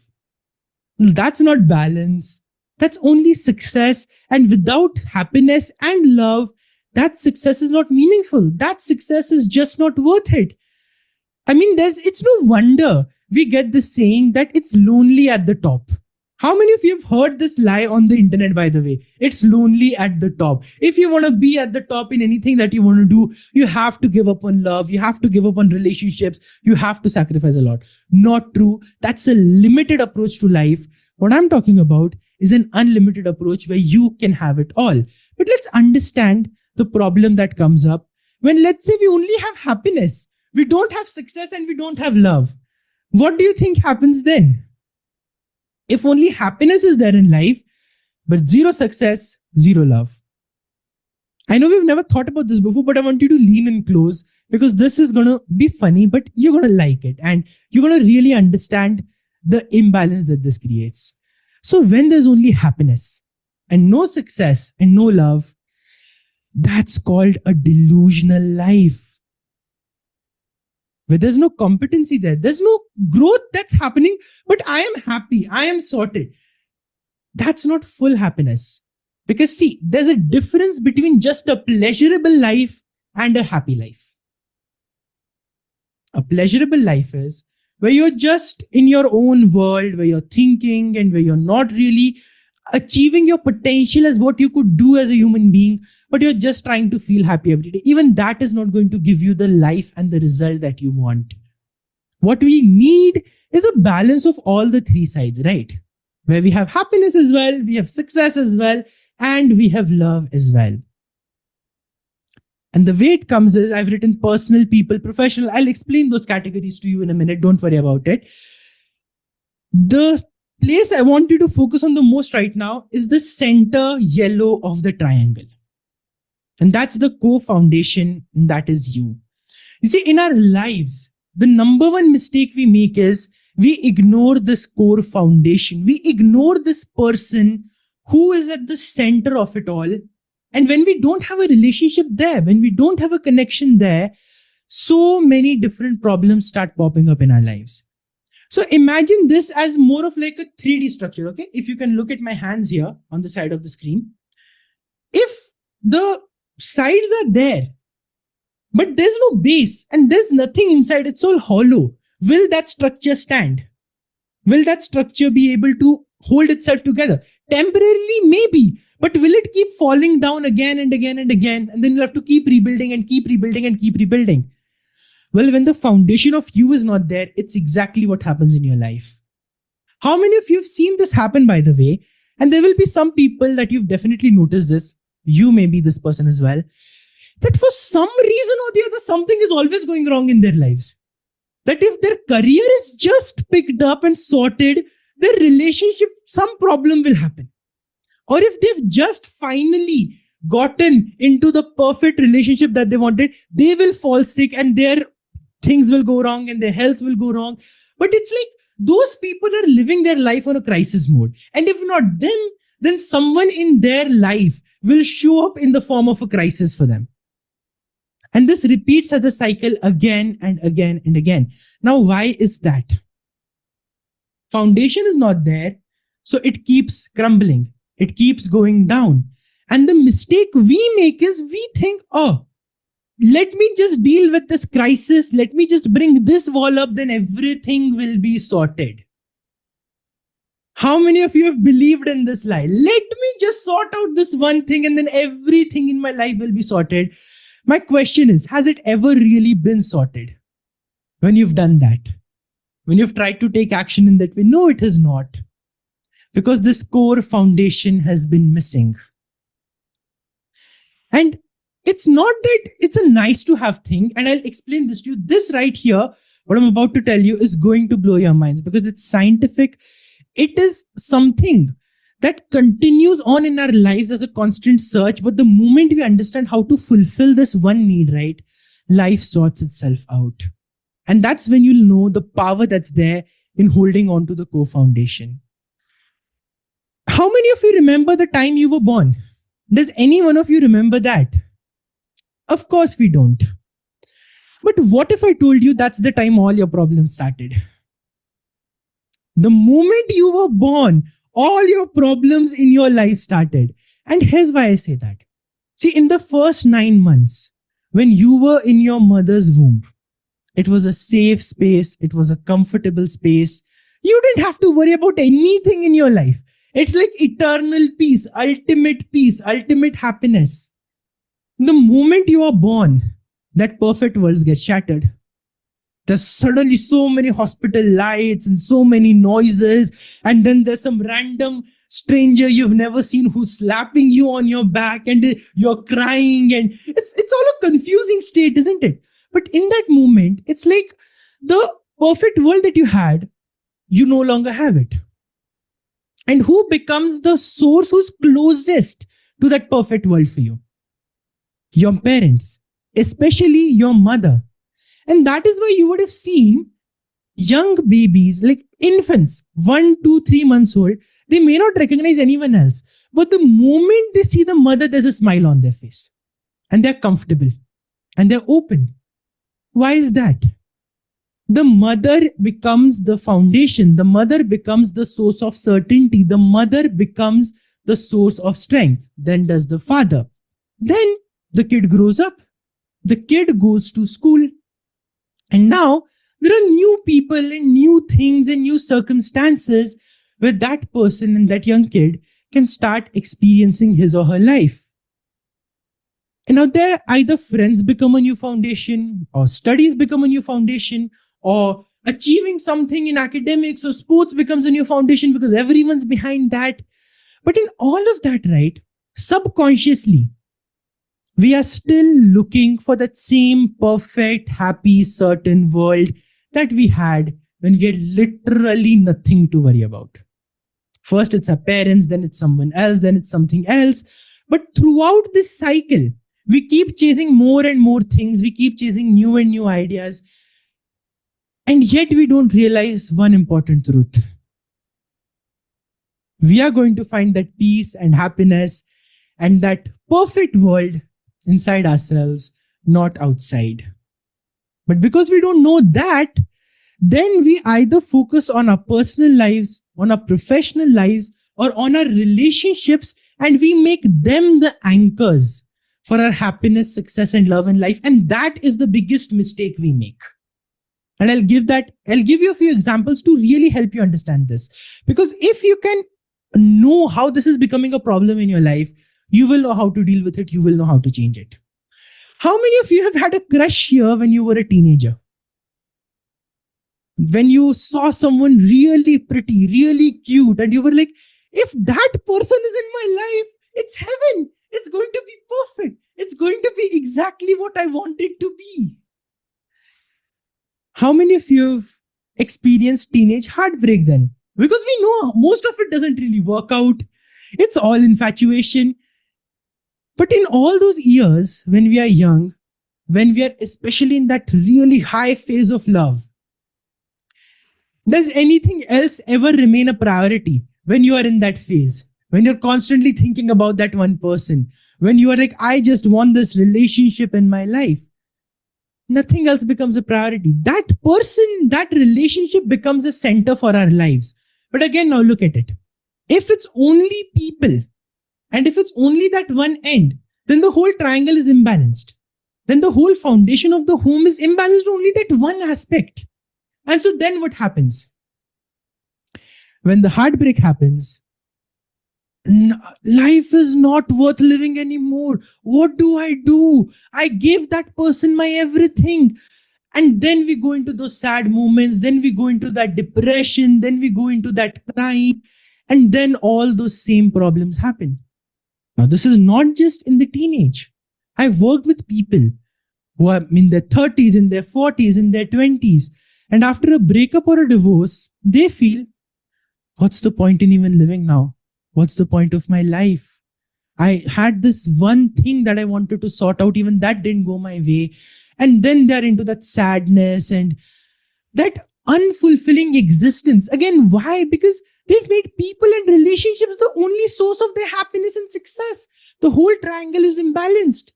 That's not balance. That's only success. And without happiness and love, that success is not meaningful. That success is just not worth it. I mean, it's no wonder we get the saying that it's lonely at the top. How many of you have heard this lie on the internet, by the way? It's lonely at the top. If you want to be at the top in anything that you want to do, you have to give up on love. You have to give up on relationships. You have to sacrifice a lot. Not true. That's a limited approach to life. What I'm talking about is an unlimited approach where you can have it all. But let's understand the problem that comes up when, let's say, we only have happiness. We don't have success and we don't have love. What do you think happens then? If only happiness is there in life, but zero success, zero love. I know we've never thought about this before, but I want you to lean in close because this is going to be funny, but you're going to like it and you're going to really understand the imbalance that this creates. So when there's only happiness and no success and no love, that's called a delusional life. Where there's no competency there, there's no growth that's happening, but I am happy, I am sorted. That's not full happiness. Because see, there's a difference between just a pleasurable life and a happy life. A pleasurable life is where you're just in your own world, where you're thinking and where you're not really achieving your potential as what you could do as a human being, but you're just trying to feel happy every day. Even that is not going to give you the life and the result that you want. What we need is a balance of all the three sides, right? Where we have happiness as well, we have success as well, and we have love as well. And the way it comes is, I've written personal, people, professional. I'll explain those categories to you in a minute. Don't worry about it. The place I want you to focus on the most right now is the center yellow of the triangle. And that's the core foundation, and that is you. You see, in our lives, the number one mistake we make is we ignore this core foundation. We ignore this person who is at the center of it all. And when we don't have a relationship there, when we don't have a connection there, so many different problems start popping up in our lives. So imagine this as more of like a 3D structure, okay? If you can look at my hands here on the side of the screen. If the sides are there, but there's no base and there's nothing inside, it's all hollow, will that structure stand? Will that structure be able to hold itself together? Temporarily, maybe, but will it keep falling down again and again and again? And then you'll have to keep rebuilding and keep rebuilding and keep rebuilding. Well, when the foundation of you is not there, it's exactly what happens in your life. How many of you have seen this happen, by the way? And there will be some people that you've definitely noticed this. You may be this person as well. That for some reason or the other, something is always going wrong in their lives. That if their career is just picked up and sorted, their relationship, some problem will happen. or if they've just finally gotten into the perfect relationship that they wanted, they will fall sick and their things will go wrong and their health will go wrong. But it's like those people are living their life on a crisis mode. And if not them, then someone in their life will show up in the form of a crisis for them. And this repeats as a cycle again and again and again. Now, why is that? Foundation is not there, so it keeps crumbling, it keeps going down. And the mistake we make is we think, oh, let me just deal with this crisis, let me just bring this wall up, then everything will be sorted. How many of you have believed in this lie? Let me just sort out this one thing and then everything in my life will be sorted. My question is, has it ever really been sorted? When you've done that, when you've tried to take action in that way? No, it has not. Because this core foundation has been missing. And it's not that it's a nice to have thing. And I'll explain this to you. This right here, what I'm about to tell you, is going to blow your minds because it's scientific. It is something that continues on in our lives as a constant search. But the moment we understand how to fulfill this one need, right, life sorts itself out. And that's when you'll know the power that's there in holding on to the core foundation. How many of you remember the time you were born? Does any one of you remember that? Of course we don't. But what if I told you that's the time all your problems started? The moment you were born, all your problems in your life started. And here's why I say that. See, in the first 9 months, when you were in your mother's womb, it was a safe space. It was a comfortable space. You didn't have to worry about anything in your life. It's like eternal peace, ultimate happiness. The moment you are born, that perfect world gets shattered. There's suddenly so many hospital lights and so many noises. And then there's some random stranger you've never seen who's slapping you on your back and you're crying. And it's all a confusing state, isn't it? But in that moment, it's like the perfect world that you had, you no longer have it. And who becomes the source who's closest to that perfect world for you? Your parents, especially your mother. And that is why you would have seen young babies, like infants, 1, 2, 3 months old, they may not recognize anyone else. But the moment they see the mother, there's a smile on their face. And they're comfortable. And they're open. Why is that? The mother becomes the foundation. The mother becomes the source of certainty. The mother becomes the source of strength. Then does the father. Then the kid grows up. The kid goes to school. And now there are new people and new things and new circumstances where that person and that young kid can start experiencing his or her life. And now there either friends become a new foundation, or studies become a new foundation, or achieving something in academics or sports becomes a new foundation because everyone's behind that. But in all of that, right, subconsciously, we are still looking for that same perfect, happy, certain world that we had when we had literally nothing to worry about. First, it's our parents, then it's someone else, then it's something else. But throughout this cycle, we keep chasing more and more things. We keep chasing new and new ideas. And yet we don't realize one important truth. We are going to find that peace and happiness and that perfect world inside ourselves, not outside. But because we don't know that, then we either focus on our personal lives, on our professional lives, or on our relationships, and we make them the anchors for our happiness, success, and love in life. And that is the biggest mistake we make. And I'll give you a few examples to really help you understand this. Because if you can know how this is becoming a problem in your life, you will know how to deal with it. You will know how to change it. How many of you have had a crush here when you were a teenager? When you saw someone really pretty, really cute, and you were like, if that person is in my life, it's heaven. It's going to be perfect. It's going to be exactly what I want it to be. How many of you have experienced teenage heartbreak then? Because we know most of it doesn't really work out. It's all infatuation. But in all those years, when we are young, when we are especially in that really high phase of love, does anything else ever remain a priority when you are in that phase? When you're constantly thinking about that one person, when you are like, I just want this relationship in my life, nothing else becomes a priority. That person, that relationship becomes a center for our lives. But again, now look at it. If it's only people and if it's only that one end, then the whole triangle is imbalanced. Then the whole foundation of the home is imbalanced, only that one aspect. And so then what happens? When the heartbreak happens, life is not worth living anymore. What do? I gave that person my everything. And then we go into those sad moments, then we go into that depression, then we go into that crying, and then all those same problems happen. Now, this is not just in the teenage. I've worked with people who are in their 30s, in their 40s, in their 20s, and after a breakup or a divorce, they feel, what's the point in even living now? What's the point of my life? I had this one thing that I wanted to sort out, even that didn't go my way. And then they're into that sadness and that unfulfilling existence. Again, why? Because they've made people and relationships the only source of their happiness and success. The whole triangle is imbalanced.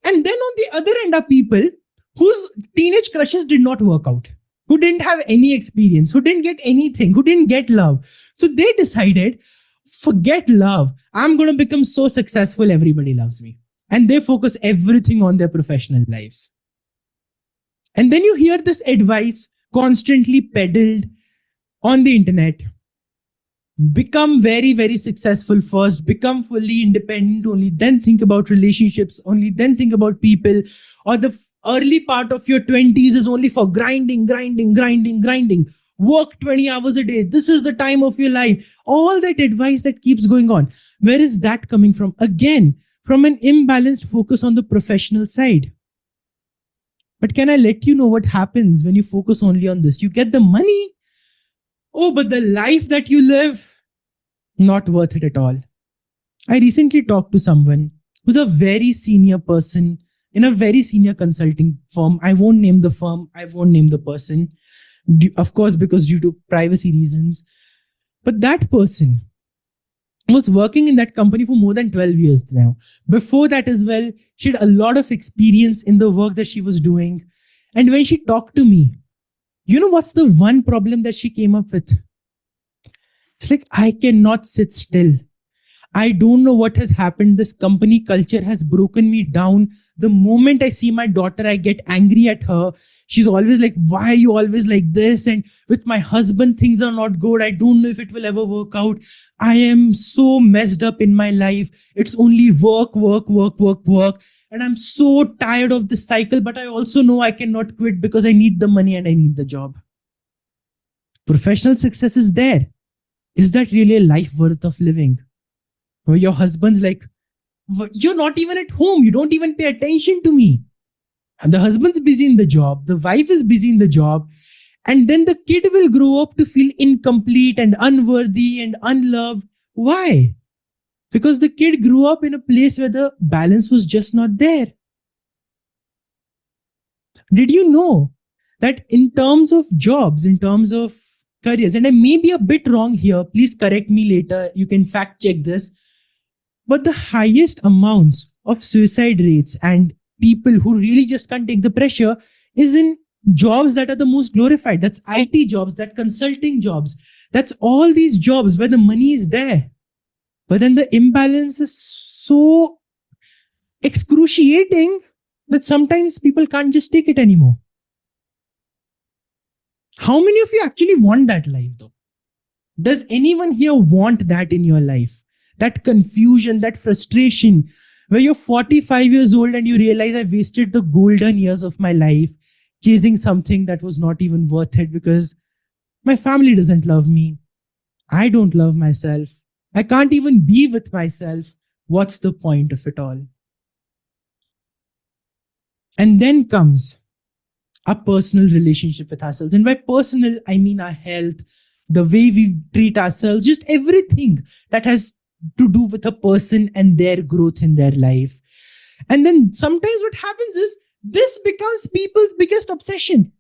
And then on the other end are people whose teenage crushes did not work out, who didn't have any experience, who didn't get anything, who didn't get love. So they decided, forget love. I'm going to become so successful, everybody loves me. And they focus everything on their professional lives. And then you hear this advice constantly peddled on the internet. Become very, very successful first, become fully independent only, then think about relationships only, then think about people. Or the early part of your 20s is only for grinding. Work 20 hours a day. This is the time of your life. All that advice that keeps going on. Where is that coming from? Again, from an imbalanced focus on the professional side. But can I let you know what happens when you focus only on this? You get the money. Oh, but the life that you live, not worth it at all. I recently talked to someone who's a very senior person in a very senior consulting firm. I won't name the firm. I won't name the person. Of course, because due to privacy reasons. But that person was working in that company for more than 12 years now. Before that as well, she had a lot of experience in the work that she was doing. And when she talked to me, you know what's the one problem that she came up with? It's like, I cannot sit still. I don't know what has happened. This company culture has broken me down. The moment I see my daughter, I get angry at her. She's always like, why are you always like this? And with my husband, things are not good. I don't know if it will ever work out. I am so messed up in my life. It's only work. And I'm so tired of this cycle, but I also know I cannot quit because I need the money and I need the job. Professional success is there. Is that really a life worth of living? Where your husband's like, you're not even at home. You don't even pay attention to me. And the husband's busy in the job. The wife is busy in the job. And then the kid will grow up to feel incomplete and unworthy and unloved. Why? Because the kid grew up in a place where the balance was just not there. Did you know that in terms of jobs, in terms of careers, and I may be a bit wrong here, please correct me later, you can fact check this, but the highest amounts of suicide rates and people who really just can't take the pressure is in jobs that are the most glorified. That's IT jobs, that consulting jobs. That's all these jobs where the money is there. But then the imbalance is so excruciating that sometimes people can't just take it anymore. How many of you actually want that life though? Does anyone here want that in your life? That confusion, that frustration, where you're 45 years old and you realize I wasted the golden years of my life chasing something that was not even worth it because my family doesn't love me. I don't love myself. I can't even be with myself. What's the point of it all? And then comes our personal relationship with ourselves. And by personal, I mean our health, the way we treat ourselves, just everything that has to do with a person and their growth in their life. And then sometimes what happens is this becomes people's biggest obsession.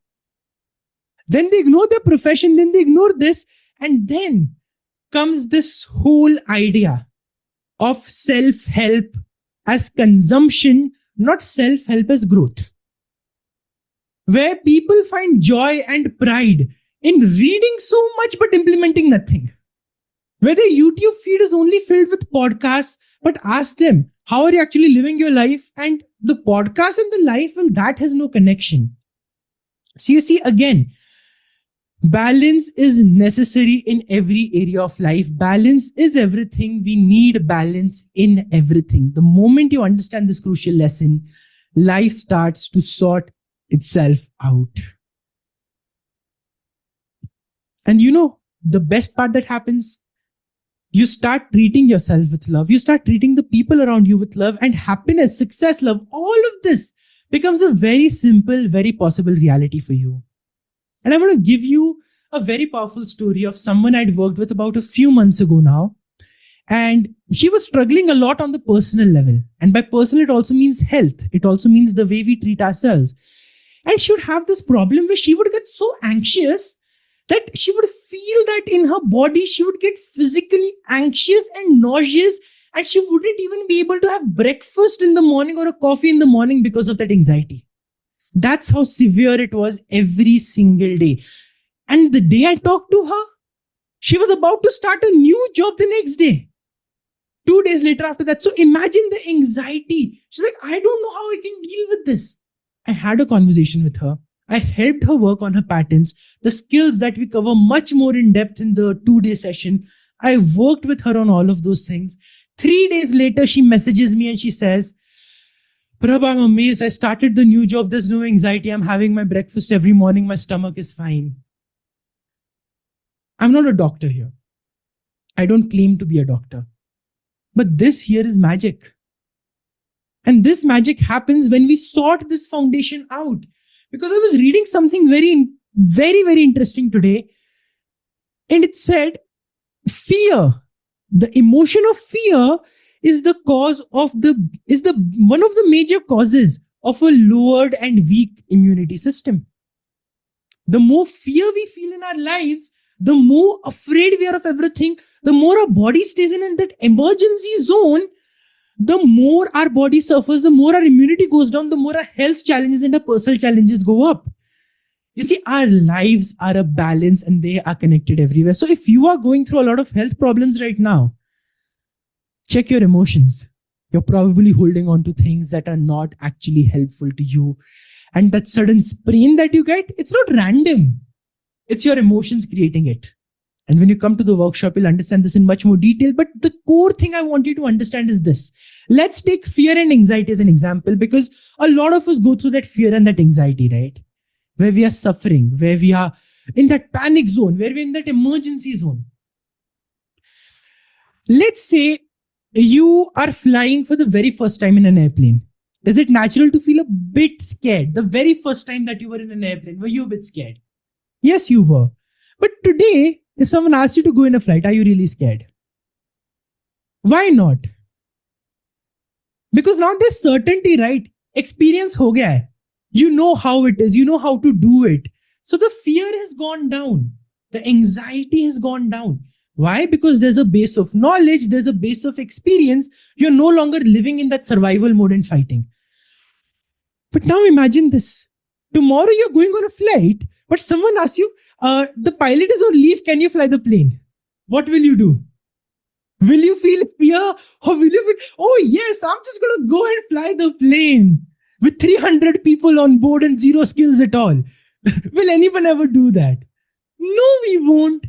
Then they ignore their profession, then they ignore this, and then comes this whole idea of self help as consumption, not self help as growth, where people find joy and pride in reading so much but implementing nothing. Where their YouTube feed is only filled with podcasts, but ask them, how are you actually living your life? And the podcast and the life, well, that has no connection. So you see, again, balance is necessary in every area of life. Balance is everything. We need balance in everything. The moment you understand this crucial lesson, life starts to sort itself out. And you know, the best part that happens, you start treating yourself with love. You start treating the people around you with love, and happiness, success, love, all of this becomes a very simple, very possible reality for you. And I want to give you a very powerful story of someone I'd worked with about a few months ago now. And she was struggling a lot on the personal level. And by personal, it also means health. It also means the way we treat ourselves. And she would have this problem where she would get so anxious that she would feel that in her body, she would get physically anxious and nauseous. And she wouldn't even be able to have breakfast in the morning or a coffee in the morning because of that anxiety. That's how severe it was every single day. And the day I talked to her, she was about to start a new job the next day. 2 days later after that. So imagine the anxiety. She's like, I don't know how I can deal with this. I had a conversation with her. I helped her work on her patterns, the skills that we cover much more in depth in the 2-day session. I worked with her on all of those things. 3 days later, she messages me and she says, Prabh, I'm amazed. I started the new job. There's no anxiety. I'm having my breakfast every morning. My stomach is fine. I'm not a doctor here. I don't claim to be a doctor. But this here is magic. And this magic happens when we sort this foundation out. Because I was reading something very, very interesting today. And it said, fear, the emotion of fear is one of the major causes of a lowered and weak immunity system. The more fear we feel in our lives, the more afraid we are of everything, the more our body stays in that emergency zone, the more our body suffers, the more our immunity goes down, the more our health challenges and our personal challenges go up. You see, our lives are a balance and they are connected everywhere. So if you are going through a lot of health problems right now, check your emotions. You're probably holding on to things that are not actually helpful to you. And that sudden sprain that you get, it's not random. It's your emotions creating it. And when you come to the workshop, you'll understand this in much more detail. But the core thing I want you to understand is this. Let's take fear and anxiety as an example, because a lot of us go through that fear and that anxiety, right? Where we are suffering, where we are in that panic zone, where we're in that emergency zone. Let's say you are flying for the very first time in an airplane. Is it natural to feel a bit scared? The very first time that you were in an airplane, were you a bit scared? Yes, you were. But today, if someone asks you to go in a flight, are you really scared? Why not? Because now there's certainty, right? Experience ho gaya hai. You know how it is. You know how to do it. So the fear has gone down. The anxiety has gone down. Why? Because there's a base of knowledge. There's a base of experience. You're no longer living in that survival mode and fighting. But now imagine this. Tomorrow you're going on a flight, but someone asks you, the pilot is on leave. Can you fly the plane? What will you do? Will you feel fear? Or will you feel, oh yes, I'm just going to go and fly the plane with 300 people on board and zero skills at all? Will anyone ever do that? No, we won't.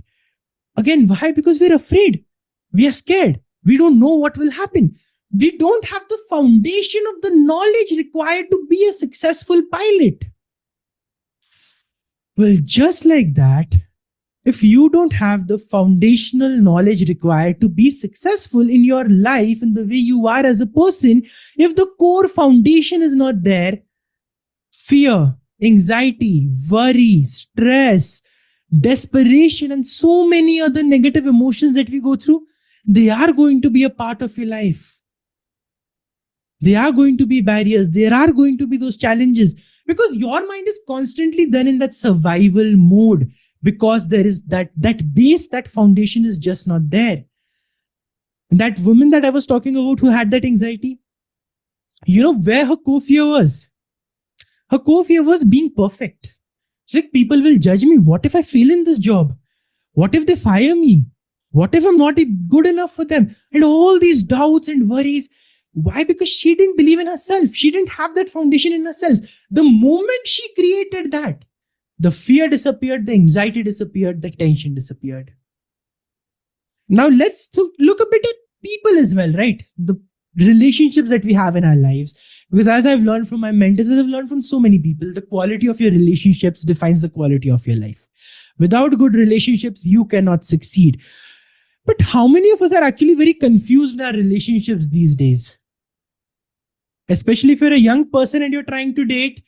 Again, why? Because we're afraid. We are scared. We don't know what will happen. We don't have the foundation of the knowledge required to be a successful pilot. Well, just like that, if you don't have the foundational knowledge required to be successful in your life and the way you are as a person, if the core foundation is not there, fear, anxiety, worry, stress, desperation, and so many other negative emotions that we go through, they are going to be a part of your life. There are going to be barriers. There are going to be those challenges because your mind is constantly then in that survival mode because there is that base, that foundation is just not there. That woman that I was talking about who had that anxiety, you know where her co-fear was? Her co-fear was being perfect. She's like, people will judge me. What if I fail in this job? What if they fire me? What if I'm not good enough for them? And all these doubts and worries. Why? Because she didn't believe in herself. She didn't have that foundation in herself. The moment she created that, the fear disappeared, the anxiety disappeared, the tension disappeared. Now let's look a bit at people as well, right? The relationships that we have in our lives. Because as I've learned from my mentors, as I've learned from so many people, the quality of your relationships defines the quality of your life. Without good relationships, you cannot succeed. But how many of us are actually very confused in our relationships these days? Especially if you're a young person and you're trying to date,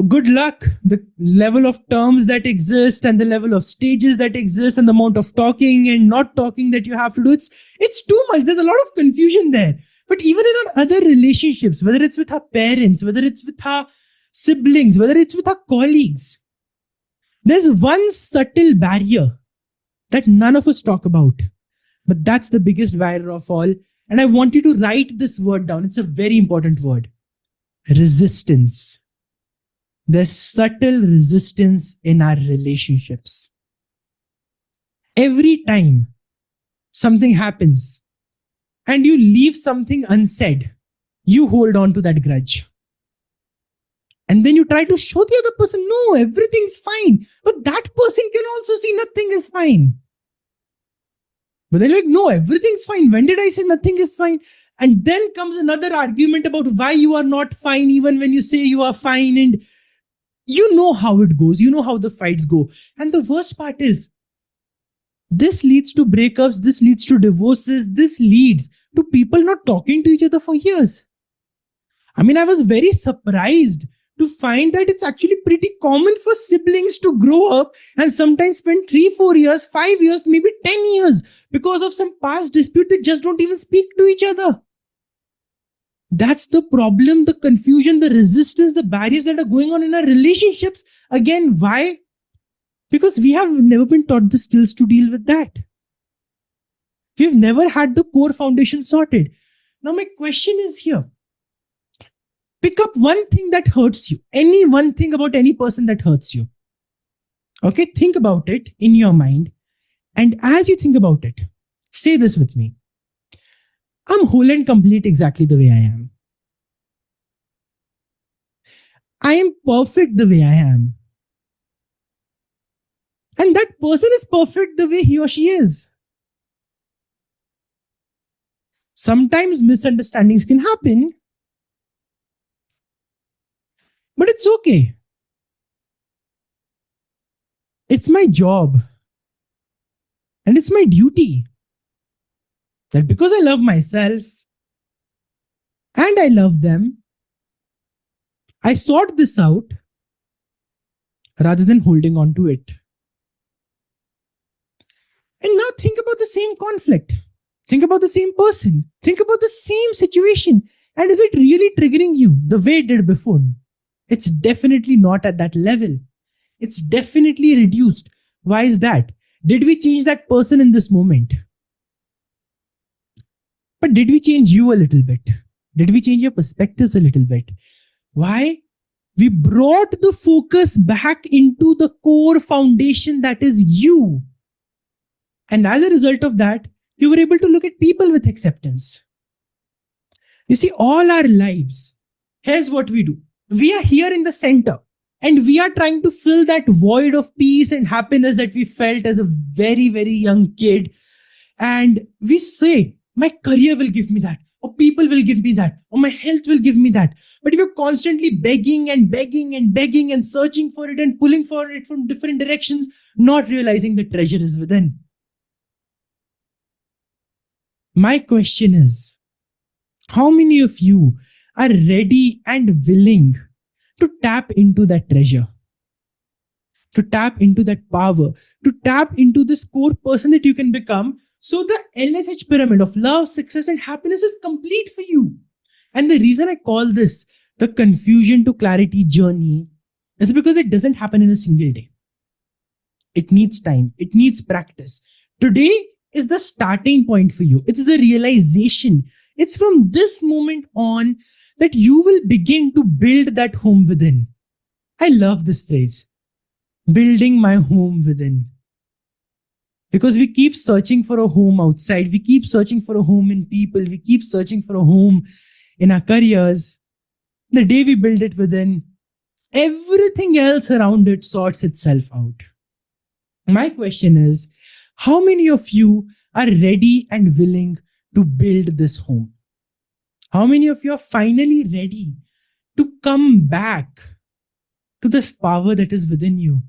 good luck. The level of terms that exist and the level of stages that exist and the amount of talking and not talking that you have to do, it's too much. There's a lot of confusion there. But even in our other relationships, whether it's with our parents, whether it's with our siblings, whether it's with our colleagues, there's one subtle barrier that none of us talk about. But that's the biggest barrier of all. And I want you to write this word down. It's a very important word. Resistance. There's subtle resistance in our relationships. Every time something happens and you leave something unsaid, you hold on to that grudge. And then you try to show the other person, no, everything's fine. But that person can also see nothing is fine. But they're like, no, everything's fine. When did I say nothing is fine? And then comes another argument about why you are not fine, even when you say you are fine. And you know how it goes. You know how the fights go. And the worst part is, this leads to breakups. This leads to divorces. This leads to people not talking to each other for years. I mean, I was very surprised to find that it's actually pretty common for siblings to grow up and sometimes spend 3-4 years, 5 years, maybe 10 years because of some past dispute. They just don't even speak to each other. That's the problem, the confusion, the resistance, the barriers that are going on in our relationships. Again, why? Because we have never been taught the skills to deal with that. We've never had the core foundation sorted. Now, my question is here. Pick up one thing that hurts you. Any one thing about any person that hurts you. Okay, think about it in your mind. And as you think about it, say this with me. I'm whole and complete exactly the way I am. I am perfect the way I am. And that person is perfect the way he or she is. Sometimes misunderstandings can happen. But it's okay. It's my job. And it's my duty. That because I love myself and I love them, I sort this out rather than holding on to it. And now think about the same conflict. Think about the same person. Think about the same situation. And is it really triggering you the way it did before? It's definitely not at that level. It's definitely reduced. Why is that? Did we change that person in this moment? But did we change you a little bit? Did we change your perspectives a little bit? Why? We brought the focus back into the core foundation that is you. And as a result of that, you were able to look at people with acceptance. You see, all our lives, here's what we do. We are here in the center and we are trying to fill that void of peace and happiness that we felt as a very, very young kid. And we say, my career will give me that, or people will give me that, or my health will give me that. But if you're constantly begging and begging and begging and searching for it and pulling for it from different directions, not realizing the treasure is within. My question is, how many of you are ready and willing to tap into that treasure, to tap into that power, to tap into this core person that you can become So the LSH pyramid of love, success, and happiness is complete for you. And the reason I call this the confusion to clarity journey is because it doesn't happen in a single day. It needs time, it needs practice. Today is the starting point for you. It's the realization. It's from this moment on that you will begin to build that home within. I love this phrase, building my home within. Because we keep searching for a home outside, we keep searching for a home in people, we keep searching for a home in our careers. The day we build it within, everything else around it sorts itself out. My question is, how many of you are ready and willing to build this home? How many of you are finally ready to come back to this power that is within you,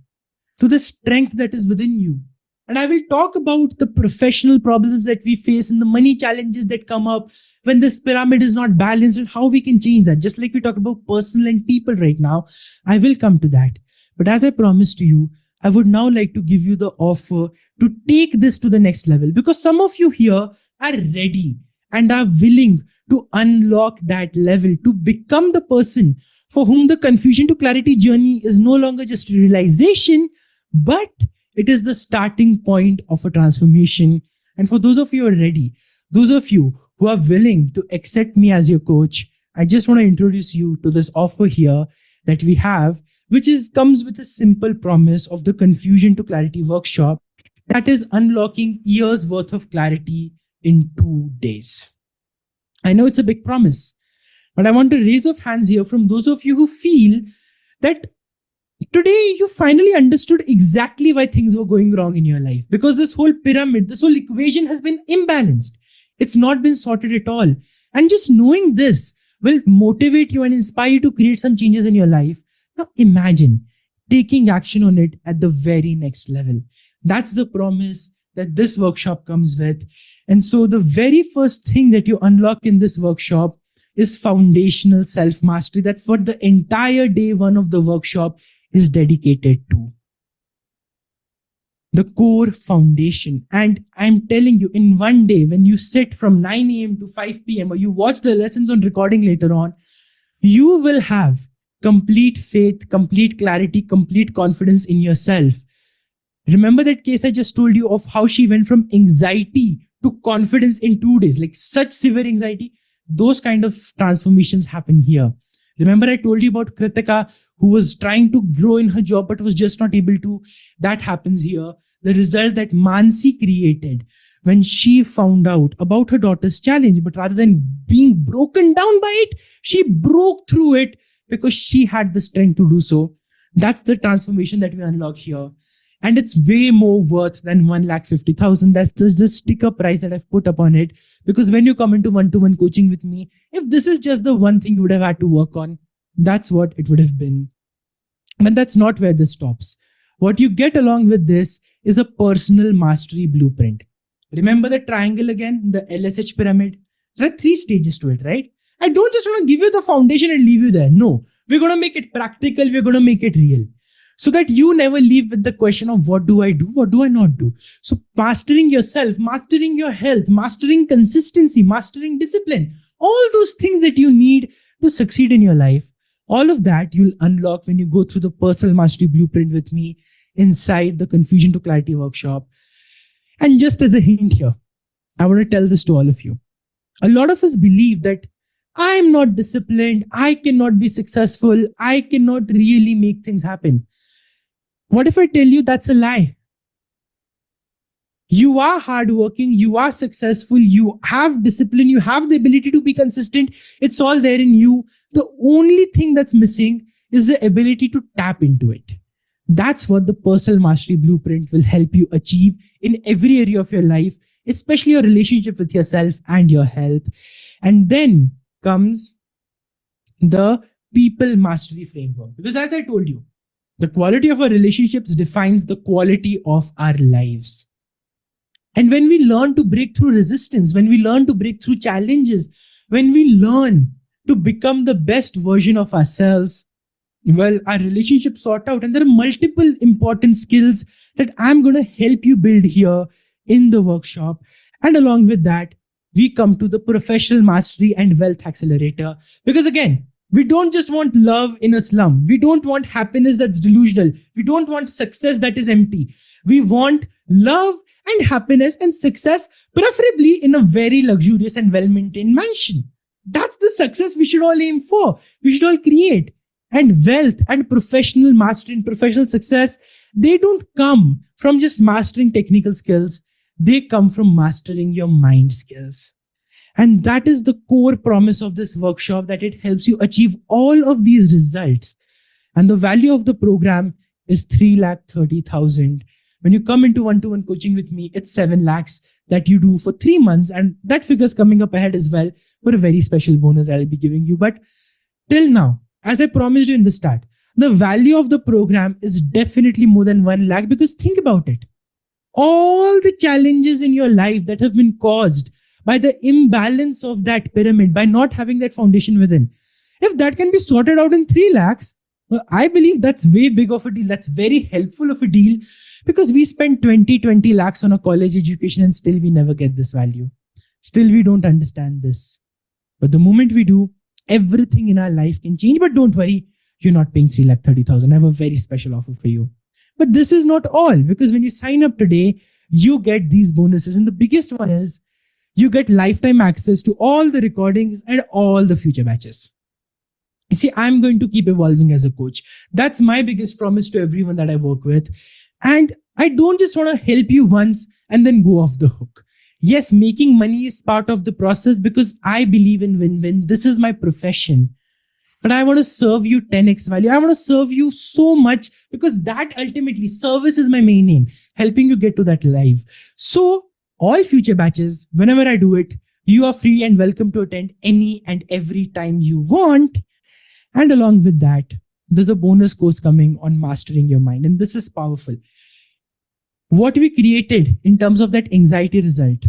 to the strength that is within you? And I will talk about the professional problems that we face and the money challenges that come up when this pyramid is not balanced and how we can change that. Just like we talk about personal and people right now, I will come to that. But as I promised to you, I would now like to give you the offer to take this to the next level, because some of you here are ready and are willing to unlock that level, to become the person for whom the confusion to clarity journey is no longer just realization, but it is the starting point of a transformation. And for those of you who are ready, those of you who are willing to accept me as your coach, I just want to introduce you to this offer here that we have, which comes with a simple promise of the Confusion to Clarity workshop, that is unlocking years worth of clarity in 2 days. I know it's a big promise, but I want to raise of hands here from those of you who feel that today you finally understood exactly why things were going wrong in your life, because this whole pyramid, this whole equation has been imbalanced. It's not been sorted at all. And just knowing this will motivate you and inspire you to create some changes in your life. Now imagine taking action on it at the very next level. That's the promise that this workshop comes with. And so the very first thing that you unlock in this workshop is foundational self-mastery. That's what the entire day one of the workshop is dedicated to. The core foundation. And I'm telling you, in one day, when you sit from 9 a.m. to 5 p.m. or you watch the lessons on recording later on, you will have complete faith, complete clarity, complete confidence in yourself. Remember that case I just told you of how she went from anxiety to confidence in 2 days, like such severe anxiety. Those kind of transformations happen here. Remember I told you about Kritika, who was trying to grow in her job but was just not able to. That happens here. The result that Mansi created when she found out about her daughter's challenge, but rather than being broken down by it, she broke through it because she had the strength to do so. That's the transformation that we unlock here. And it's way more worth than 1,50,000. That's just the sticker price that I've put up on it. Because when you come into one-to-one coaching with me, if this is just the one thing you would have had to work on, that's what it would have been. But that's not where this stops. What you get along with this is a personal mastery blueprint. Remember the triangle again, the LSH pyramid? There are 3 stages to it, right? I don't just want to give you the foundation and leave you there. No, we're going to make it practical. We're going to make it real, so that you never leave with the question of what do I do? What do I not do? So mastering yourself, mastering your health, mastering consistency, mastering discipline, all those things that you need to succeed in your life, all of that you'll unlock when you go through the personal mastery blueprint with me inside the Confusion to Clarity workshop. And just as a hint here, I want to tell this to all of you. A lot of us believe that I'm not disciplined, I cannot be successful, I cannot really make things happen. What if I tell you that's a lie? You are hardworking, you are successful, you have discipline, you have the ability to be consistent. It's all there in you. The only thing that's missing is the ability to tap into it. That's what the personal mastery blueprint will help you achieve in every area of your life, especially your relationship with yourself and your health. And then comes the people mastery framework. Because as I told you, the quality of our relationships defines the quality of our lives. And when we learn to break through resistance, when we learn to break through challenges, when we learn to become the best version of ourselves, well, our relationships sort out. And there are multiple important skills that I'm going to help you build here in the workshop. And along with that, we come to the professional mastery and wealth accelerator. Because again, we don't just want love in a slum. We don't want happiness that's delusional. We don't want success that is empty. We want love and happiness and success, preferably in a very luxurious and well maintained mansion. That's the success we should all aim for. We should all create. And wealth and professional mastery and professional success, they don't come from just mastering technical skills. They come from mastering your mind skills. And that is the core promise of this workshop, that it helps you achieve all of these results. And the value of the program is 3,30,000. When you come into one-to-one coaching with me, it's 7 lakhs that you do for 3 months. And that figure's coming up ahead as well for a very special bonus I'll be giving you. But till now, as I promised you in the start, the value of the program is definitely more than 1 lakh, because think about it. All the challenges in your life that have been caused by the imbalance of that pyramid, by not having that foundation within, if that can be sorted out in 3 lakhs, well, I believe that's way big of a deal. That's very helpful of a deal, because we spend 20 lakhs on a college education and still we never get this value. Still we don't understand this. But the moment we do, everything in our life can change. But don't worry, you're not paying 3,30,000. I have a very special offer for you. But this is not all, because when you sign up today, you get these bonuses. And the biggest one is you get lifetime access to all the recordings and all the future batches. You see, I'm going to keep evolving as a coach. That's my biggest promise to everyone that I work with. And I don't just want to help you once and then go off the hook. Yes, making money is part of the process, because I believe in win-win. This is my profession. But I want to serve you 10x value. I want to serve you so much, because that ultimately, service is my main aim, helping you get to that life. So all future batches, whenever I do it, you are free and welcome to attend any and every time you want. And along with that, there's a bonus course coming on mastering your mind. And this is powerful. What we created in terms of that anxiety result,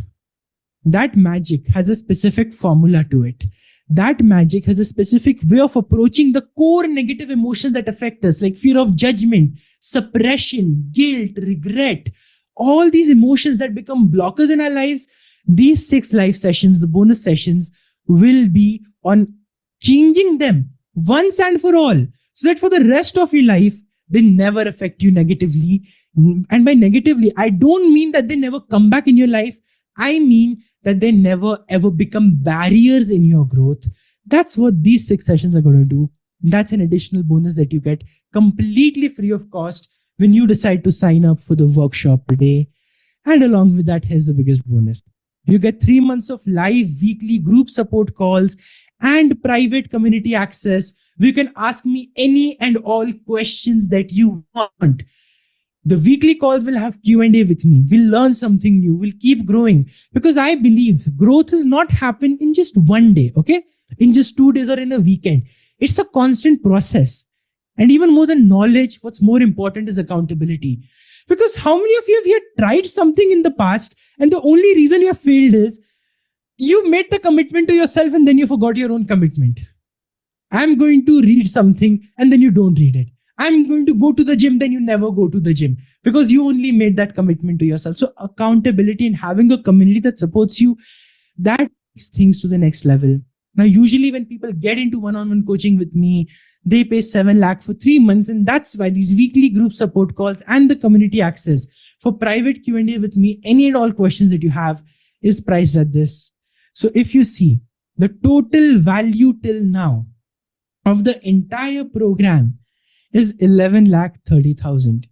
that magic has a specific formula to it. That magic has a specific way of approaching the core negative emotions that affect us, like fear of judgment, suppression, guilt, regret, all these emotions that become blockers in our lives. These 6 live sessions, the bonus sessions, will be on changing them once and for all, so that for the rest of your life, they never affect you negatively. And by negatively, I don't mean that they never come back in your life. I mean that they never ever become barriers in your growth. That's what these 6 sessions are going to do. That's an additional bonus that you get completely free of cost when you decide to sign up for the workshop today. And along with that, here's the biggest bonus. You get 3 months of live weekly group support calls and private community access. You can ask me any and all questions that you want. The weekly calls will have Q&A with me. We'll learn something new. We'll keep growing, because I believe growth does not happen in just one day, okay? In just 2 days or in a weekend. It's a constant process. And even more than knowledge, what's more important is accountability. Because how many of you have here tried something in the past and the only reason you have failed is you made the commitment to yourself and then you forgot your own commitment? I'm going to read something and then you don't read it. I'm going to go to the gym, then you never go to the gym, because you only made that commitment to yourself. So accountability and having a community that supports you, that takes things to the next level. Now, usually when people get into one-on-one coaching with me, they pay 7 lakh for 3 months. And that's why these weekly group support calls and the community access for private Q&A with me, any and all questions that you have, is priced at this. So if you see the total value till now of the entire program is 11,30,000.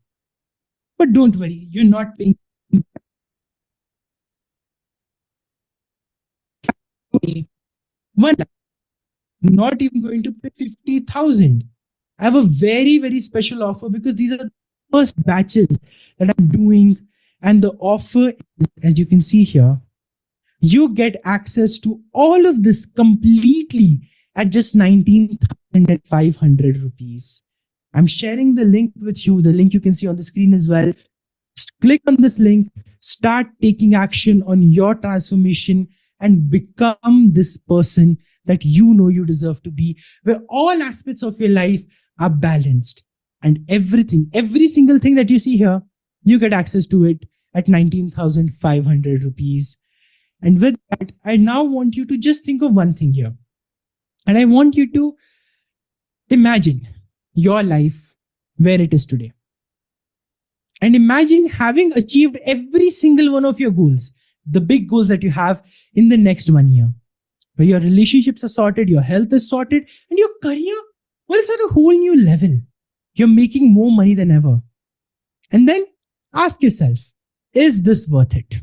But don't worry, you're not paying 1 lakh, not even going to pay 50,000. I have a very, very special offer, because these are the first batches that I'm doing. And the offer, as you can see here, you get access to all of this completely at just 19,500 rupees. I'm sharing the link with you. The link you can see on the screen as well. Just click on this link, start taking action on your transformation, and become this person that you know you deserve to be, where all aspects of your life are balanced. And everything, every single thing that you see here, you get access to it at 19,500 rupees. And with that, I now want you to just think of one thing here. And I want you to imagine your life where it is today. And imagine having achieved every single one of your goals, the big goals that you have in the next 1 year, where your relationships are sorted, your health is sorted, and your career, well, it's at a whole new level. You're making more money than ever. And then ask yourself, is this worth it?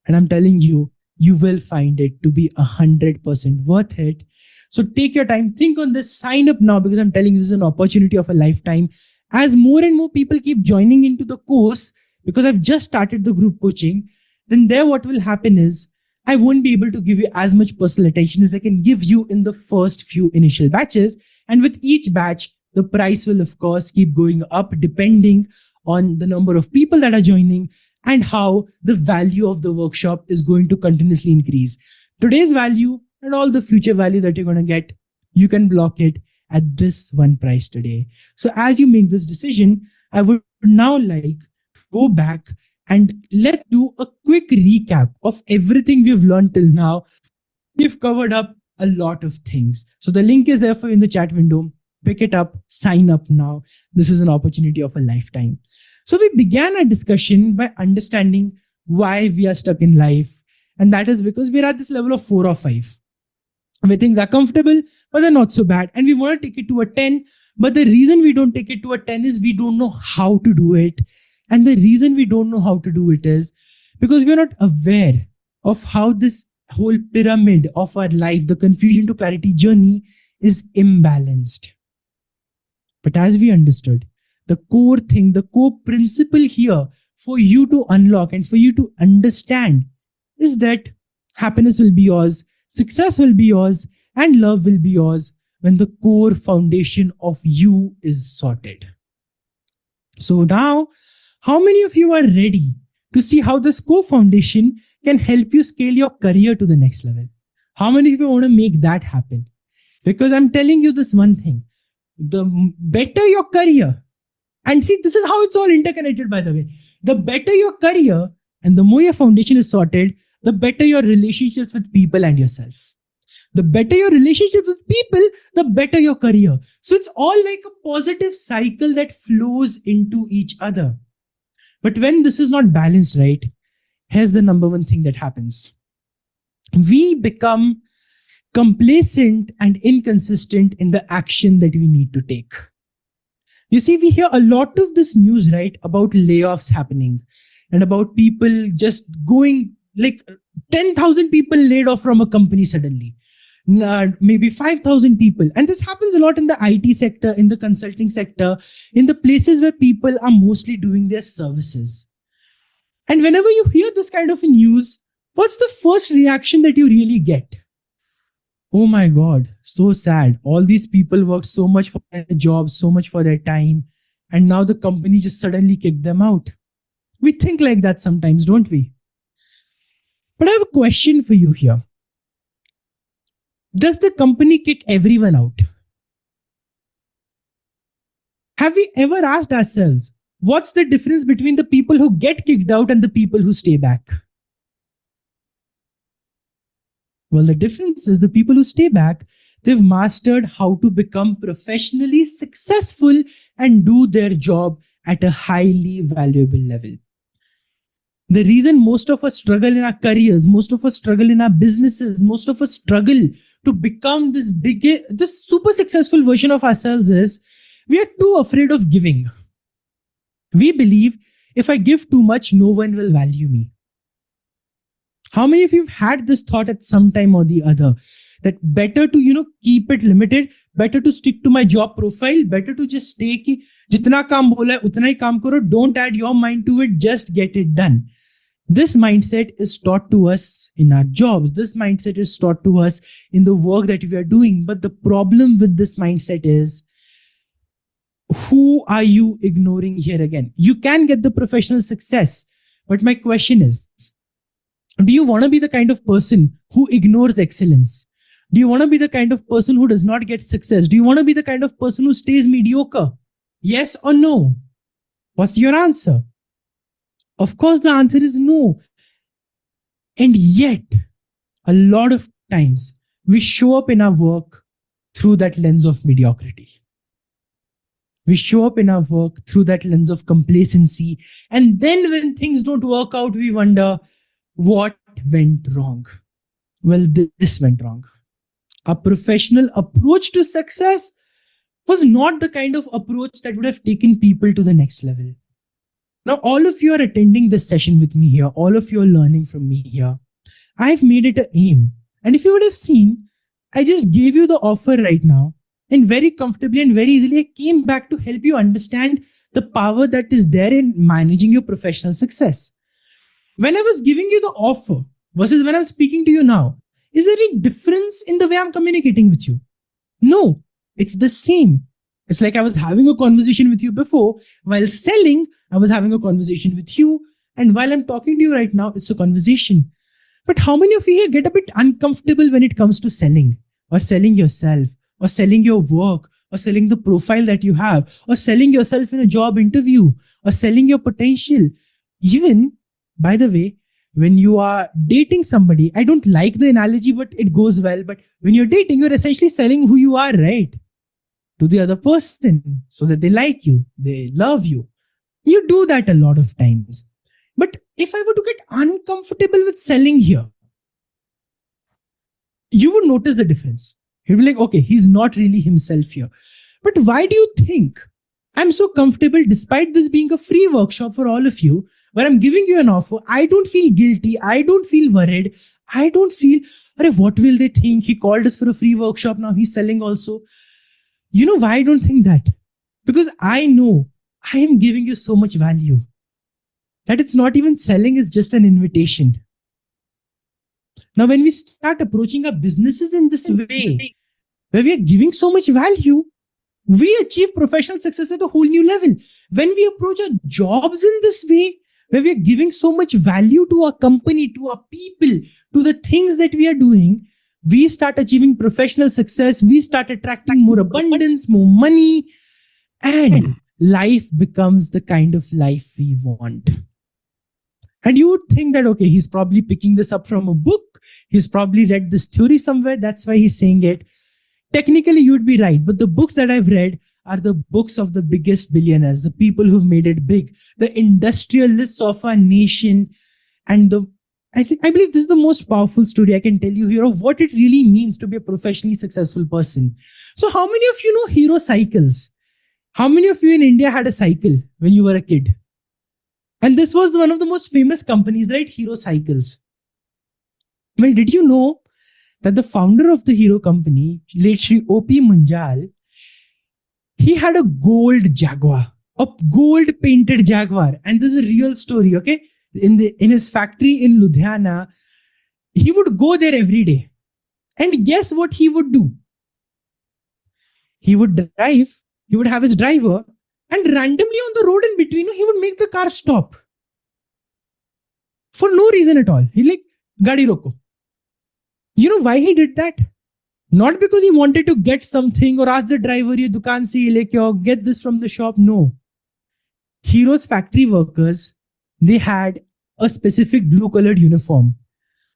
And I'm telling you, you will find it to be 100% worth it. So take your time, think on this, sign up now, because I'm telling you, this is an opportunity of a lifetime. As more and more people keep joining into the course, because I've just started the group coaching, then there what will happen is I won't be able to give you as much personal attention as I can give you in the first few initial batches. And with each batch, the price will, of course, keep going up depending on the number of people that are joining and how the value of the workshop is going to continuously increase. Today's value and all the future value that you're going to get, you can block it at this one price today. So as you make this decision, I would now like to go back and let's do a quick recap of everything we've learned till now. We've covered up a lot of things. So the link is there for you in the chat window. Pick it up, sign up now. This is an opportunity of a lifetime. So we began our discussion by understanding why we are stuck in life. And that is because we're at this level of 4 or 5, where things are comfortable, but they're not so bad. And we want to take it to a 10. But the reason we don't take it to a 10 is we don't know how to do it. And the reason we don't know how to do it is because we're not aware of how this whole pyramid of our life, the confusion to clarity journey, is imbalanced. But as we understood, the core thing, the core principle here for you to unlock and for you to understand is that happiness will be yours, success will be yours, and love will be yours when the core foundation of you is sorted. So now, how many of you are ready to see how this core foundation can help you scale your career to the next level? How many of you want to make that happen? Because I'm telling you this one thing, the better your career, and see, this is how it's all interconnected, by the way. The better your career and the more your foundation is sorted, the better your relationships with people and yourself. The better your relationships with people, the better your career. So it's all like a positive cycle that flows into each other. But when this is not balanced, right, here's the number one thing that happens. We become complacent and inconsistent in the action that we need to take. You see, we hear a lot of this news, right, about layoffs happening and about people just going, like 10,000 people laid off from a company suddenly, maybe 5,000 people. And this happens a lot in the IT sector, in the consulting sector, in the places where people are mostly doing their services. And whenever you hear this kind of news, what's the first reaction that you really get? Oh my God, so sad. All these people work so much for their jobs, so much for their time, and now the company just suddenly kicked them out. We think like that sometimes, don't we? But I have a question for you here. Does the company kick everyone out? Have we ever asked ourselves, what's the difference between the people who get kicked out and the people who stay back? Well, the difference is the people who stay back, they've mastered how to become professionally successful and do their job at a highly valuable level. The reason most of us struggle in our careers, most of us struggle in our businesses, most of us struggle to become this super successful version of ourselves is we are too afraid of giving. We believe if I give too much, no one will value me. How many of you have had this thought at some time or the other that better to, keep it limited, better to stick to my job profile, better to just stay ki jitna kaam bola hai, utna hi kaam karo, don't add your mind to it, just get it done. This mindset is taught to us in our jobs. This mindset is taught to us in the work that we are doing. But the problem with this mindset is, who are you ignoring here again? You can get the professional success. But my question is, do you want to be the kind of person who ignores excellence? Do you want to be the kind of person who does not get success? Do you want to be the kind of person who stays mediocre? Yes or no? What's your answer? Of course, the answer is no. And yet, a lot of times, we show up in our work through that lens of mediocrity. We show up in our work through that lens of complacency. And then when things don't work out, we wonder what went wrong. Well, this went wrong. A professional approach to success was not the kind of approach that would have taken people to the next level. Now, all of you are attending this session with me here. All of you are learning from me here. I've made it an aim. And if you would have seen, I just gave you the offer right now. And very comfortably and very easily, I came back to help you understand the power that is there in managing your professional success. When I was giving you the offer versus when I'm speaking to you now, is there any difference in the way I'm communicating with you? No, it's the same. It's like I was having a conversation with you before. While selling, I was having a conversation with you. And while I'm talking to you right now, it's a conversation. But how many of you here get a bit uncomfortable when it comes to selling or selling yourself or selling your work or selling the profile that you have or selling yourself in a job interview or selling your potential? Even, by the way, when you are dating somebody, I don't like the analogy, but it goes well. But when you're dating, you're essentially selling who you are, right? To the other person so that they like you, they love you. You do that a lot of times. But if I were to get uncomfortable with selling here, you would notice the difference. You'd be like, okay, he's not really himself here. But why do you think I'm so comfortable despite this being a free workshop for all of you, where I'm giving you an offer? I don't feel guilty. I don't feel worried. I don't feel, what will they think? He called us for a free workshop. Now he's selling also. You know why I don't think that? Because I know I am giving you so much value that it's not even selling, it's just an invitation. Now, when we start approaching our businesses in this way, where we are giving so much value, we achieve professional success at a whole new level. When we approach our jobs in this way, where we are giving so much value to our company, to our people, to the things that we are doing, we start achieving professional success. We start attracting more abundance, more money, and life becomes the kind of life we want. And you would think that, okay, he's probably picking this up from a book. He's probably read this theory somewhere. That's why he's saying it. Technically, you'd be right. But the books that I've read are the books of the biggest billionaires, the people who've made it big, the industrialists of our nation. And I believe this is the most powerful story I can tell you here of what it really means to be a professionally successful person. So how many of you know Hero Cycles? How many of you in India had a cycle when you were a kid? And this was one of the most famous companies, right? Hero Cycles. Well, did you know that the founder of the Hero company, late Shri O.P. Munjal, he had a gold Jaguar, a gold painted Jaguar. And this is a real story, okay? In his factory in Ludhiana, he would go there every day. And guess what he would do? He would drive, he would have his driver, and randomly on the road in between, he would make the car stop. For no reason at all. He'd like, Gadi roko. You know why he did that? Not because he wanted to get something or ask the driver, ye dukaan se leke aao, get this from the shop. No. Hero's factory workers, they had a specific blue colored uniform.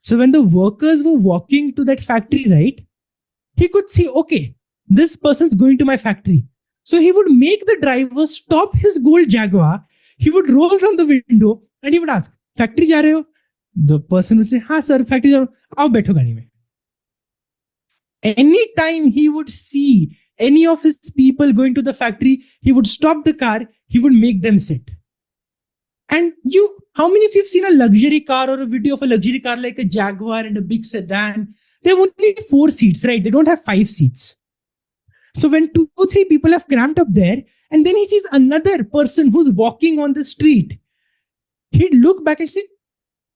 So when the workers were walking to that factory, right, he could see, okay, this person's going to my factory. So he would make the driver stop his gold Jaguar. He would roll down the window and he would ask, factory ja rahe ho? The person would say, हाँ sir, factory ja raha hu. Aao baitho gaadi mein. Anytime he would see any of his people going to the factory, he would stop the car, he would make them sit. And how many of you have seen a luxury car or a video of a luxury car like a Jaguar and a big sedan? They have only 4 seats, right? They don't have 5 seats. So when 2 or 3 people have cramped up there, and then he sees another person who's walking on the street, he'd look back and say,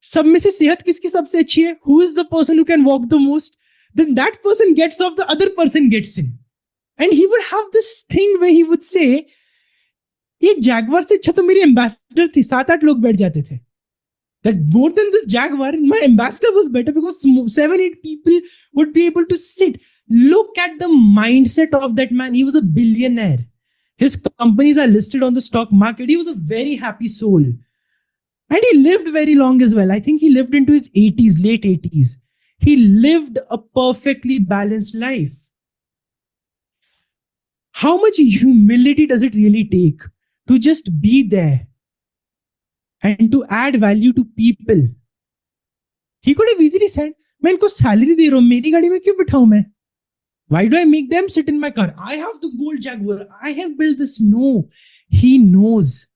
सब में से सेहत किसकी सबसे अच्छी है? Who is the person who can walk the most? Then that person gets off, the other person gets in. And he would have this thing where he would say, ये Jaguar से अच्छा तो मेरी ambassador थी, 7-8 लोग बैठ जाते थे. That more than this Jaguar, my ambassador was better because 7-8 people would be able to sit. Look at the mindset of that man. He was a billionaire. His companies are listed on the stock market. He was a very happy soul. And he lived very long as well. I think he lived into his 80s, late 80s. He lived a perfectly balanced life. How much humility does it really take to just be there and to add value to people? He could have easily said, मैं इनको salary दे रहा हूं, मेरी गाड़ी में क्यों बिठाऊं मैं? Why do I make them sit in my car? I have the gold Jaguar. I have built this. No, he knows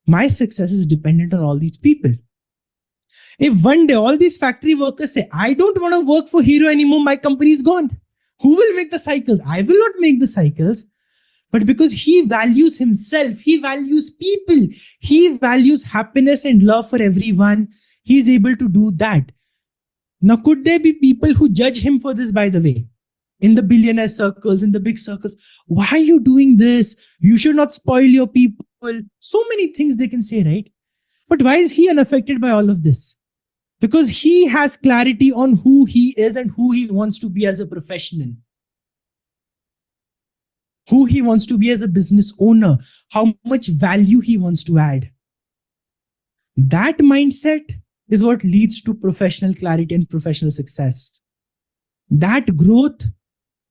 my success is dependent on all these people. If one day all these factory workers say, I don't want to work for Hero anymore, my company is gone. Who will make the cycles? I will not make the cycles. But because he values himself, he values people, he values happiness and love for everyone, he is able to do that. Now, could there be people who judge him for this, by the way? In the billionaire circles, in the big circles, why are you doing this? You should not spoil your people. So many things they can say, right? But why is he unaffected by all of this? Because he has clarity on who he is and who he wants to be as a professional, who he wants to be as a business owner, how much value he wants to add. That mindset is what leads to professional clarity and professional success. That growth,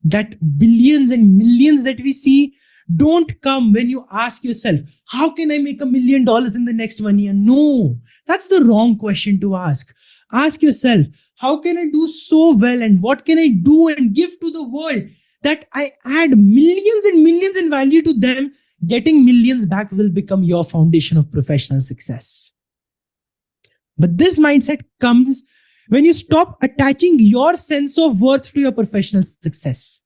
that billions and millions that we see, don't come when you ask yourself, how can I make $1 million in the next 1 year? No, that's the wrong question to ask. Ask yourself, how can I do so well and what can I do and give to the world that I add millions and millions in value to them? Getting millions back will become your foundation of professional success. But this mindset comes when you stop attaching your sense of worth to your professional success.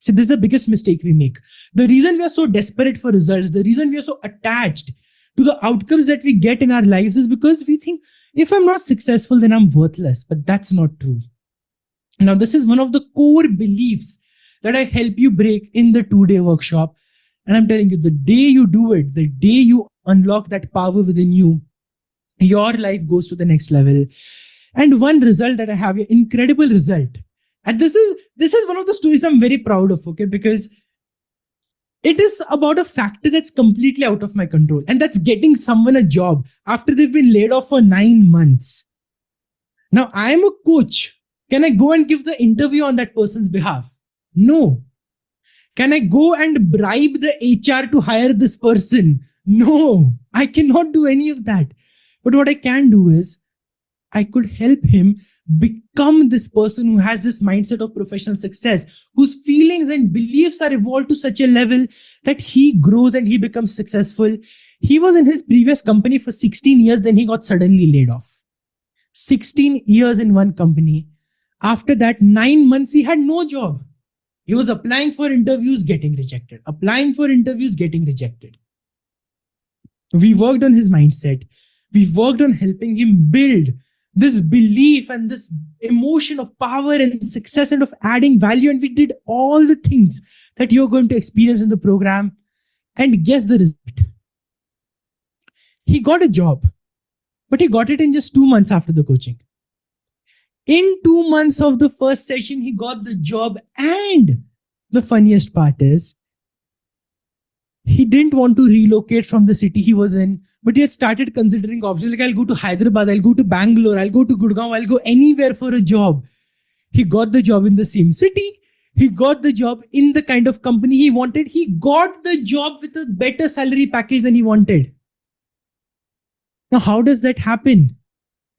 See, this is the biggest mistake we make. The reason we are so desperate for results, the reason we are so attached to the outcomes that we get in our lives is because we think, if I'm not successful, then I'm worthless. But that's not true. Now, this is one of the core beliefs that I help you break in the 2-day workshop. And I'm telling you, the day you do it, the day you unlock that power within you, your life goes to the next level. And one result that I have, an incredible result. And this is one of the stories I'm very proud of, okay? Because it is about a factor that's completely out of my control. And that's getting someone a job after they've been laid off for 9 months. Now, I am a coach. Can I go and give the interview on that person's behalf? No. Can I go and bribe the HR to hire this person? No, I cannot do any of that. But what I can do is, I could help him become this person who has this mindset of professional success, whose feelings and beliefs are evolved to such a level that he grows and he becomes successful. He was in his previous company for 16 years, then he got suddenly laid off. 16 years in one company. After that, 9 months, he had no job. He was applying for interviews, getting rejected. Applying for interviews, getting rejected. We worked on his mindset. We worked on helping him build this belief and this emotion of power and success and of adding value. And we did all the things that you're going to experience in the program. And guess the result. He got a job, but he got it in just 2 months after the coaching. In 2 months of the first session, he got the job. And the funniest part is, he didn't want to relocate from the city he was in, but he had started considering options like, I'll go to Hyderabad, I'll go to Bangalore, I'll go to Gurgaon, I'll go anywhere for a job. He got the job in the same city. He got the job in the kind of company he wanted. He got the job with a better salary package than he wanted. Now, how does that happen?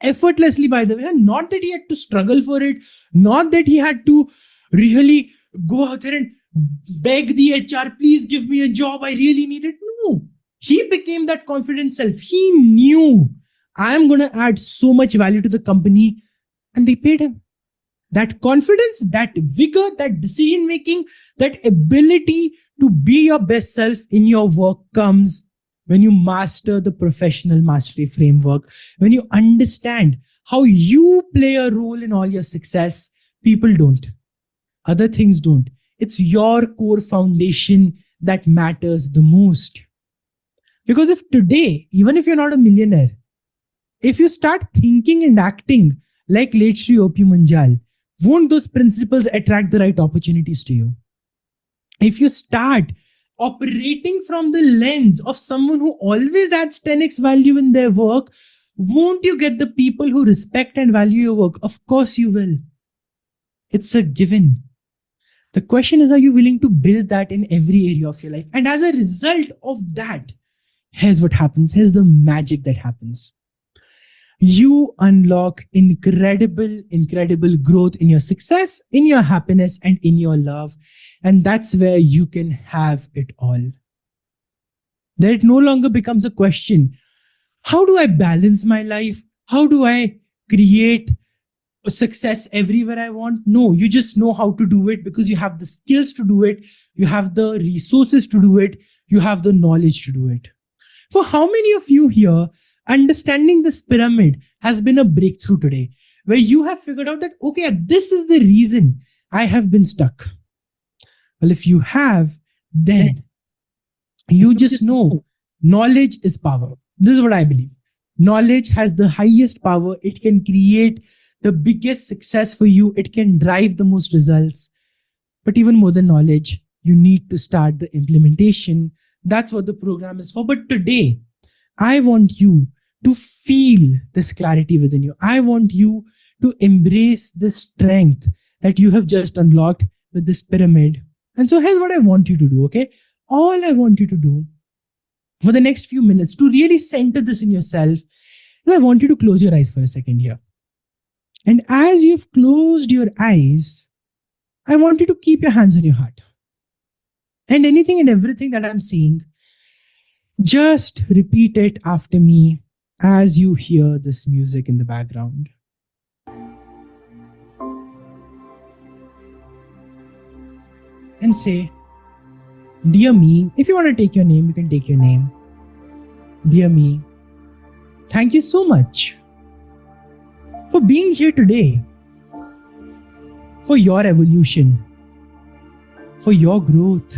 Effortlessly, by the way. And not that he had to struggle for it. Not that he had to really go out there and beg the HR, please give me a job, I really need it. No. He became that confident self. He knew, I am going to add so much value to the company. And they paid him. That confidence, that vigor, that decision making, that ability to be your best self in your work comes when you master the professional mastery framework, when you understand how you play a role in all your success. People don't. Other things don't. It's your core foundation that matters the most. Because if today, even if you're not a millionaire, if you start thinking and acting like late Shri O.P. Munjal, won't those principles attract the right opportunities to you? If you start operating from the lens of someone who always adds 10x value in their work, won't you get the people who respect and value your work? Of course you will. It's a given. The question is, are you willing to build that in every area of your life? And as a result of that, here's what happens. Here's the magic that happens. You unlock incredible growth in your success, in your happiness, and in your love. And that's where you can have it all. Then it no longer becomes a question. How do I balance my life? How do I create success everywhere I want? No, you just know how to do it because you have the skills to do it. You have the resources to do it. You have the knowledge to do it. For how many of you here, understanding this pyramid has been a breakthrough today, where you have figured out that, okay, this is the reason I have been stuck. Well, if you have, then you just know knowledge is power. This is what I believe. Knowledge has the highest power. It can create the biggest success for you. It can drive the most results. But even more than knowledge, you need to start the implementation. That's what the program is for. But today, I want you to feel this clarity within you. I want you to embrace the strength that you have just unlocked with this pyramid. And so here's what I want you to do, okay? All I want you to do for the next few minutes to really center this in yourself is I want you to close your eyes for a second here. And as you've closed your eyes, I want you to keep your hands on your heart. And anything and everything that I'm saying, just repeat it after me as you hear this music in the background. And say, dear me, if you want to take your name, you can take your name. Dear me, thank you so much for being here today, for your evolution, for your growth,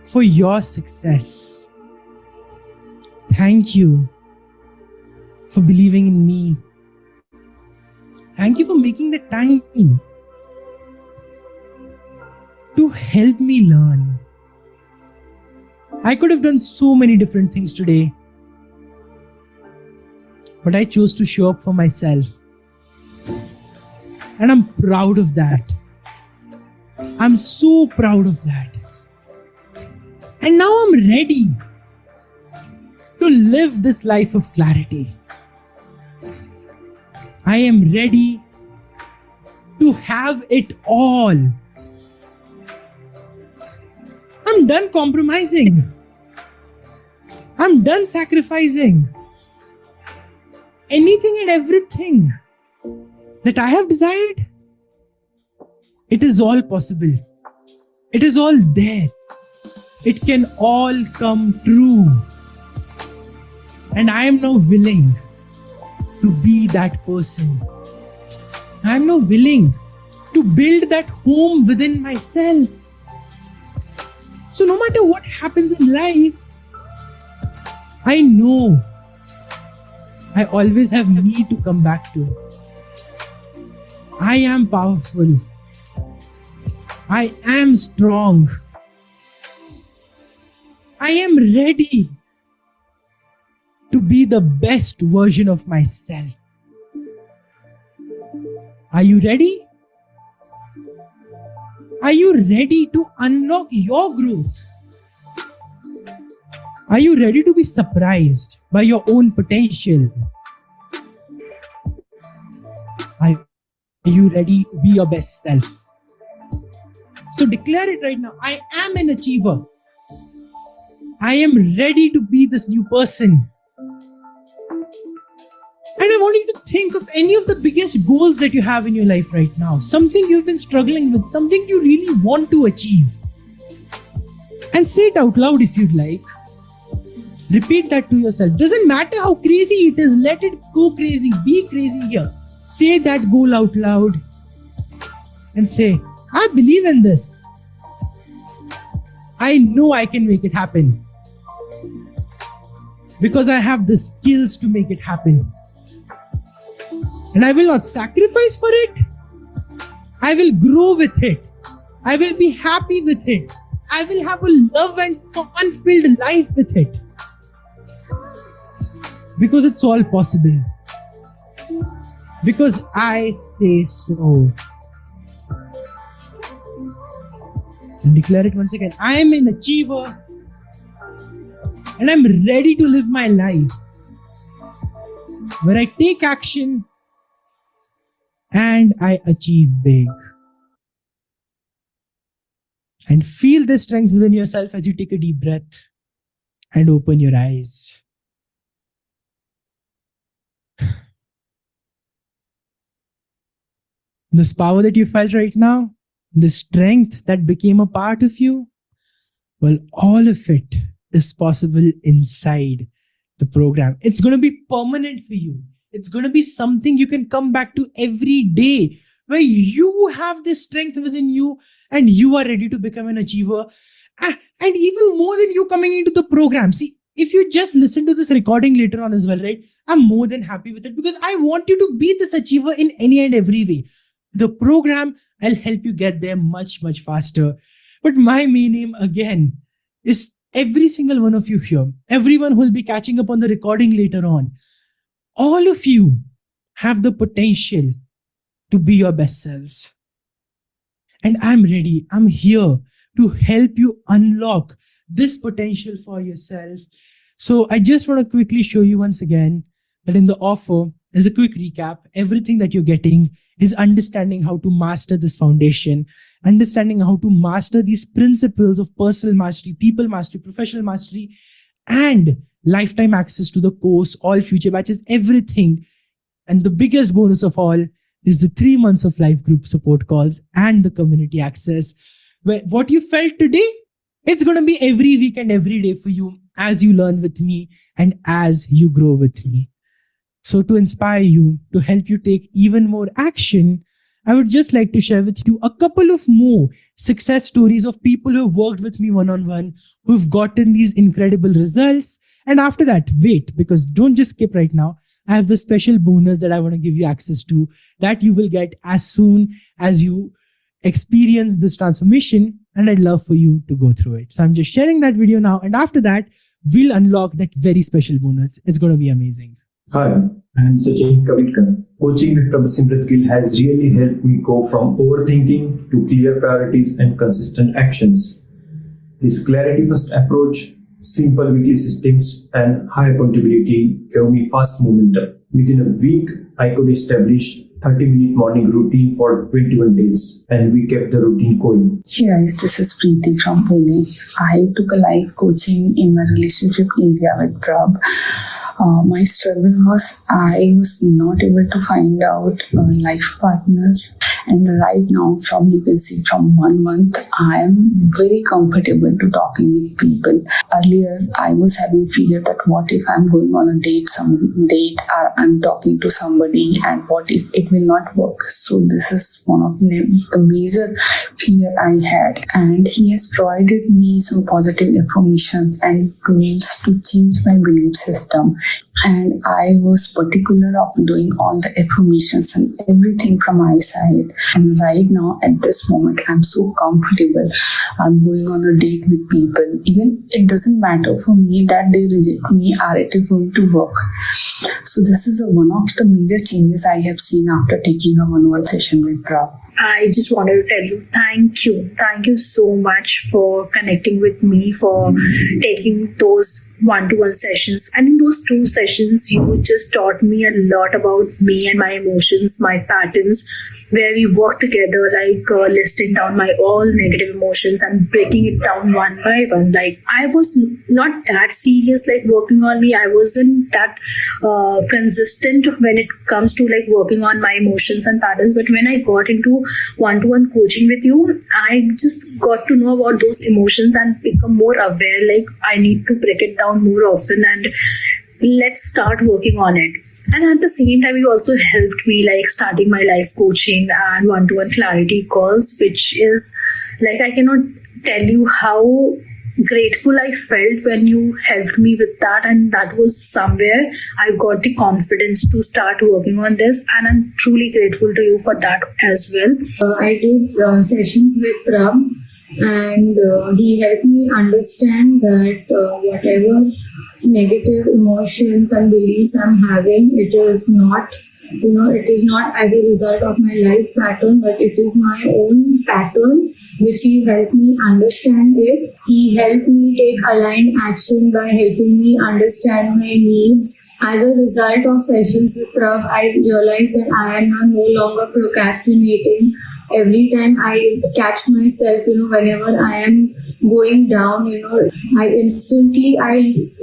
for your success. Thank you for believing in me. Thank you for making the time to help me learn. I could have done so many different things today, but I chose to show up for myself. And I'm proud of that. I'm so proud of that. And now I'm ready to live this life of clarity. I am ready to have it all. I'm done compromising. I'm done sacrificing. Anything and everything that I have desired, it is all possible. It is all there. It can all come true. And I am now willing to be that person. I am now willing to build that home within myself. So no matter what happens in life, I know I always have me to come back to. I am powerful. I am strong. I am ready to be the best version of myself. Are you ready? Are you ready to unlock your growth? Are you ready to be surprised by your own potential? Are you ready to be your best self? So declare it right now. I am an achiever. I am ready to be this new person. And I want you to think of any of the biggest goals that you have in your life right now. Something you've been struggling with, something you really want to achieve. And say it out loud if you'd like. Repeat that to yourself. Doesn't matter how crazy it is, let it go crazy. Be crazy here. Say that goal out loud. And say, I believe in this. I know I can make it happen. Because I have the skills to make it happen. And I will not sacrifice for it. I will grow with it. I will be happy with it. I will have a love and fun-filled life with it. Because it's all possible. Because I say so. And declare it once again. I am an achiever. And I'm ready to live my life where I take action and I achieve big. And feel the strength within yourself as you take a deep breath and open your eyes. This power that you felt right now, the strength that became a part of you, well, all of it is possible inside the program. It's going to be permanent for you. It's going to be something you can come back to every day, where you have this strength within you and you are ready to become an achiever. And even more than you coming into the program. See, if you just listen to this recording later on as well, right? I'm more than happy with it because I want you to be this achiever in any and every way. The program, I'll help you get there much, much faster. But my main aim again is every single one of you here, everyone who will be catching up on the recording later on, all of you have the potential to be your best selves. And I'm ready. I'm here to help you unlock this potential for yourself. So I just want to quickly show you once again that in the offer, as a quick recap, everything that you're getting is understanding how to master this foundation, understanding how to master these principles of personal mastery, people mastery, professional mastery, and lifetime access to the course, all future batches, everything. And the biggest bonus of all is the 3 months of live group support calls and the community access, where what you felt today, it's going to be every week and every day for you as you learn with me and as you grow with me. So to inspire you, to help you take even more action, I would just like to share with you a couple of more success stories of people who have worked with me one-on-one, who've gotten these incredible results. And after that, wait, because don't just skip right now. I have the special bonus that I want to give you access to that you will get as soon as you experience this transformation. And I'd love for you to go through it. So I'm just sharing that video now. And after that, we'll unlock that very special bonus. It's going to be amazing. Hi, I am Sachin Kavitkar. Coaching with Prabhu Simrat Gill has really helped me go from overthinking to clear priorities and consistent actions. His clarity-first approach, simple weekly systems, and high accountability gave me fast momentum. Within a week, I could establish 30-minute morning routine for 21 days, and we kept the routine going. Hey guys, this is Preeti from Pune. I took a life coaching in my relationship area with Prab. My struggle was I was not able to find out a life partner, and right now, you can see from 1 month, I am very comfortable to talking with people. Earlier, I was having fear that what if I'm going on a date, or I'm talking to somebody, and what if it will not work? So this is one of the major fear I had, and he has provided me some positive affirmations and tools to change my belief system. And I was particular of doing all the affirmations and everything from my side. And right now, at this moment, I'm so comfortable. I'm going on a date with people. Even it doesn't matter for me that they reject me or it is going to work. So this is one of the major changes I have seen after taking a one-on-one session with Prab. I just wanted to tell you, thank you. Thank you so much for connecting with me, for taking those one-to-one sessions. And in those 2 sessions, you just taught me a lot about me and my emotions, my patterns, where we worked together, listing down my all negative emotions and breaking it down one by one. Like, I was not that serious, working on me. I wasn't that consistent when it comes to working on my emotions and patterns. But when I got into one-to-one coaching with you, I just got to know about those emotions and become more aware. I need to break it down more often and let's start working on it. And at the same time, you also helped me starting my life coaching and one-to-one clarity calls, which is I cannot tell you how grateful I felt when you helped me with that. And that was somewhere I got the confidence to start working on this. And I'm truly grateful to you for that as well. I did sessions with Prab and he helped me understand that whatever negative emotions and beliefs I'm having, it is not, it is not as a result of my life pattern, but it is my own pattern, which he helped me understand it. He helped me take aligned action by helping me understand my needs. As a result of sessions with Prab, I realized that I am now no longer procrastinating. Every time I catch myself, whenever I am going down, I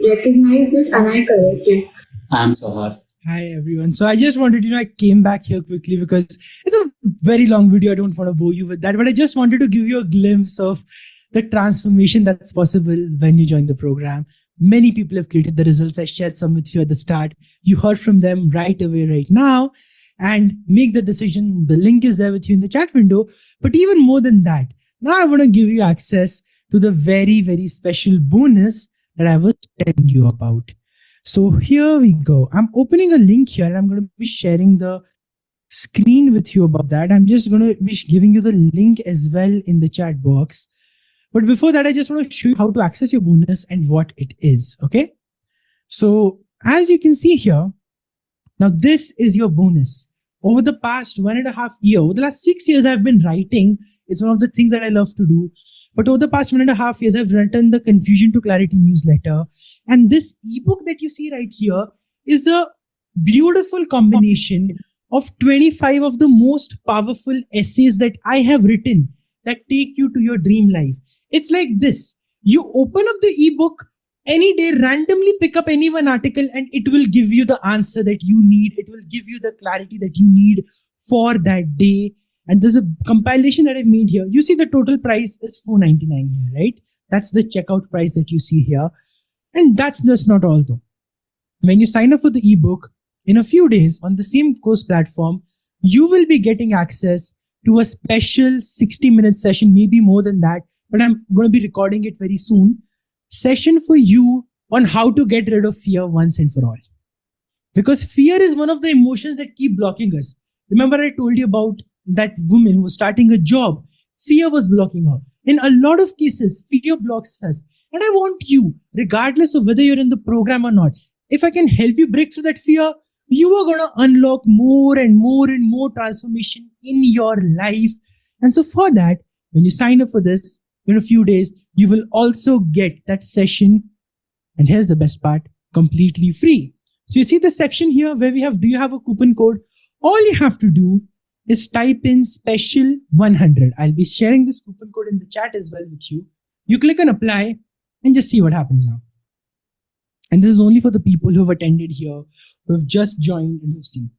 recognize it and I correct it. I'm Sohar. Hi everyone. So I just wanted, I came back here quickly because it's a very long video. I don't want to bore you with that, but I just wanted to give you a glimpse of the transformation that's possible when you join the program. Many people have created the results. I shared some with you at the start. You heard from them right away, right now, and make the decision. The link is there with you in the chat window. But even more than that, now I want to give you access to the very, very special bonus that I was telling you about. So here we go. I'm opening a link here and I'm going to be sharing the screen with you about that. I'm just going to be giving you the link as well in the chat box. But before that, I just want to show you how to access your bonus and what it is. Okay. So as you can see here, now this is your bonus. Over the past 1.5 years, over the last 6 years, I've been writing. It's one of the things that I love to do. But over the past 1.5 years, I've written the Confusion to Clarity newsletter. And this ebook that you see right here is a beautiful combination of 25 of the most powerful essays that I have written that take you to your dream life. It's like this. You open up the ebook any day, randomly pick up any one article, and it will give you the answer that you need. It will give you the clarity that you need for that day. And there's a compilation that I've made here. You see the total price is $4.99 here, right? That's the checkout price that you see here. And that's just not all though. When you sign up for the ebook, in a few days on the same course platform, you will be getting access to a special 60-minute session, maybe more than that, but I'm going to be recording it very soon. Session for you on how to get rid of fear once and for all. Because fear is one of the emotions that keep blocking us. Remember I told you about that woman who was starting a job. Fear was blocking her. In a lot of cases, fear blocks us. And I want you, regardless of whether you're in the program or not, if I can help you break through that fear, you are going to unlock more and more and more transformation in your life. And so for that, when you sign up for this in a few days, you will also get that session. And here's the best part, completely free. So you see the section here where we have, do you have a coupon code? All you have to do is type in special 100. I'll be sharing this coupon code in the chat as well with you. You click on apply and just see what happens now. And this is only for the people who have attended here, who have just joined and who've seen.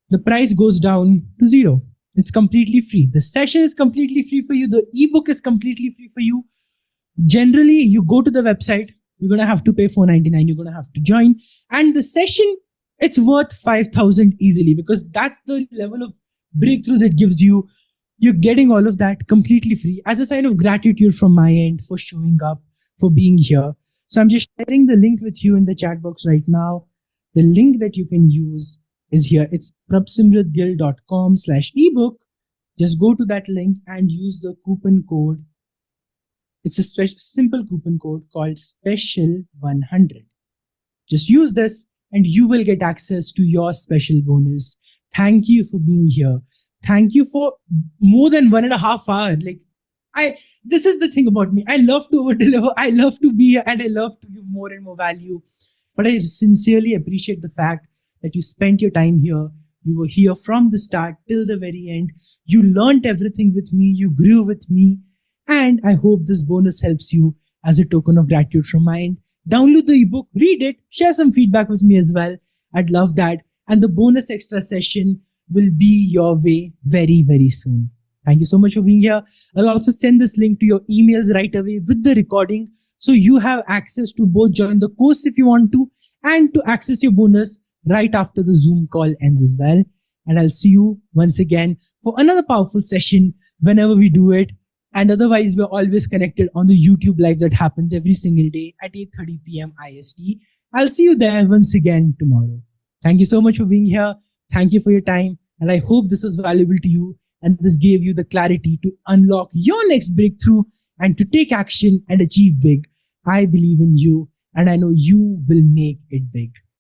The price goes down to zero. It's completely free. The session is completely free for you. The ebook is completely free for you. Generally, you go to the website, you're going to have to pay $4.99. You're going to have to join. And the session, it's worth 5,000 easily because that's the level of breakthroughs it gives you. You're getting all of that completely free as a sign of gratitude from my end for showing up, for being here. So I'm just sharing the link with you in the chat box right now. The link that you can use is here. It's prabsimratgill.com/ebook. Just go to that link and use the coupon code. It's a simple coupon code called special 100. Just use this and you will get access to your special bonus. Thank you for being here. Thank you for more than 1.5 hours. This is the thing about me. I love to over deliver. I love to be here and I love to give more and more value. But I sincerely appreciate the fact that you spent your time here. You were here from the start till the very end. You learned everything with me. You grew with me. And I hope this bonus helps you as a token of gratitude from my end. Download the ebook, read it, share some feedback with me as well. I'd love that. And the bonus extra session will be your way very, very soon. Thank you so much for being here. I'll also send this link to your emails right away with the recording. So you have access to both join the course if you want to and to access your bonus right after the Zoom call ends as well. And I'll see you once again for another powerful session whenever we do it. And otherwise, we're always connected on the YouTube live that happens every single day at 8:30 p.m. IST. I'll see you there once again tomorrow. Thank you so much for being here. Thank you for your time. And I hope this was valuable to you. And this gave you the clarity to unlock your next breakthrough and to take action and achieve big. I believe in you, and I know you will make it big.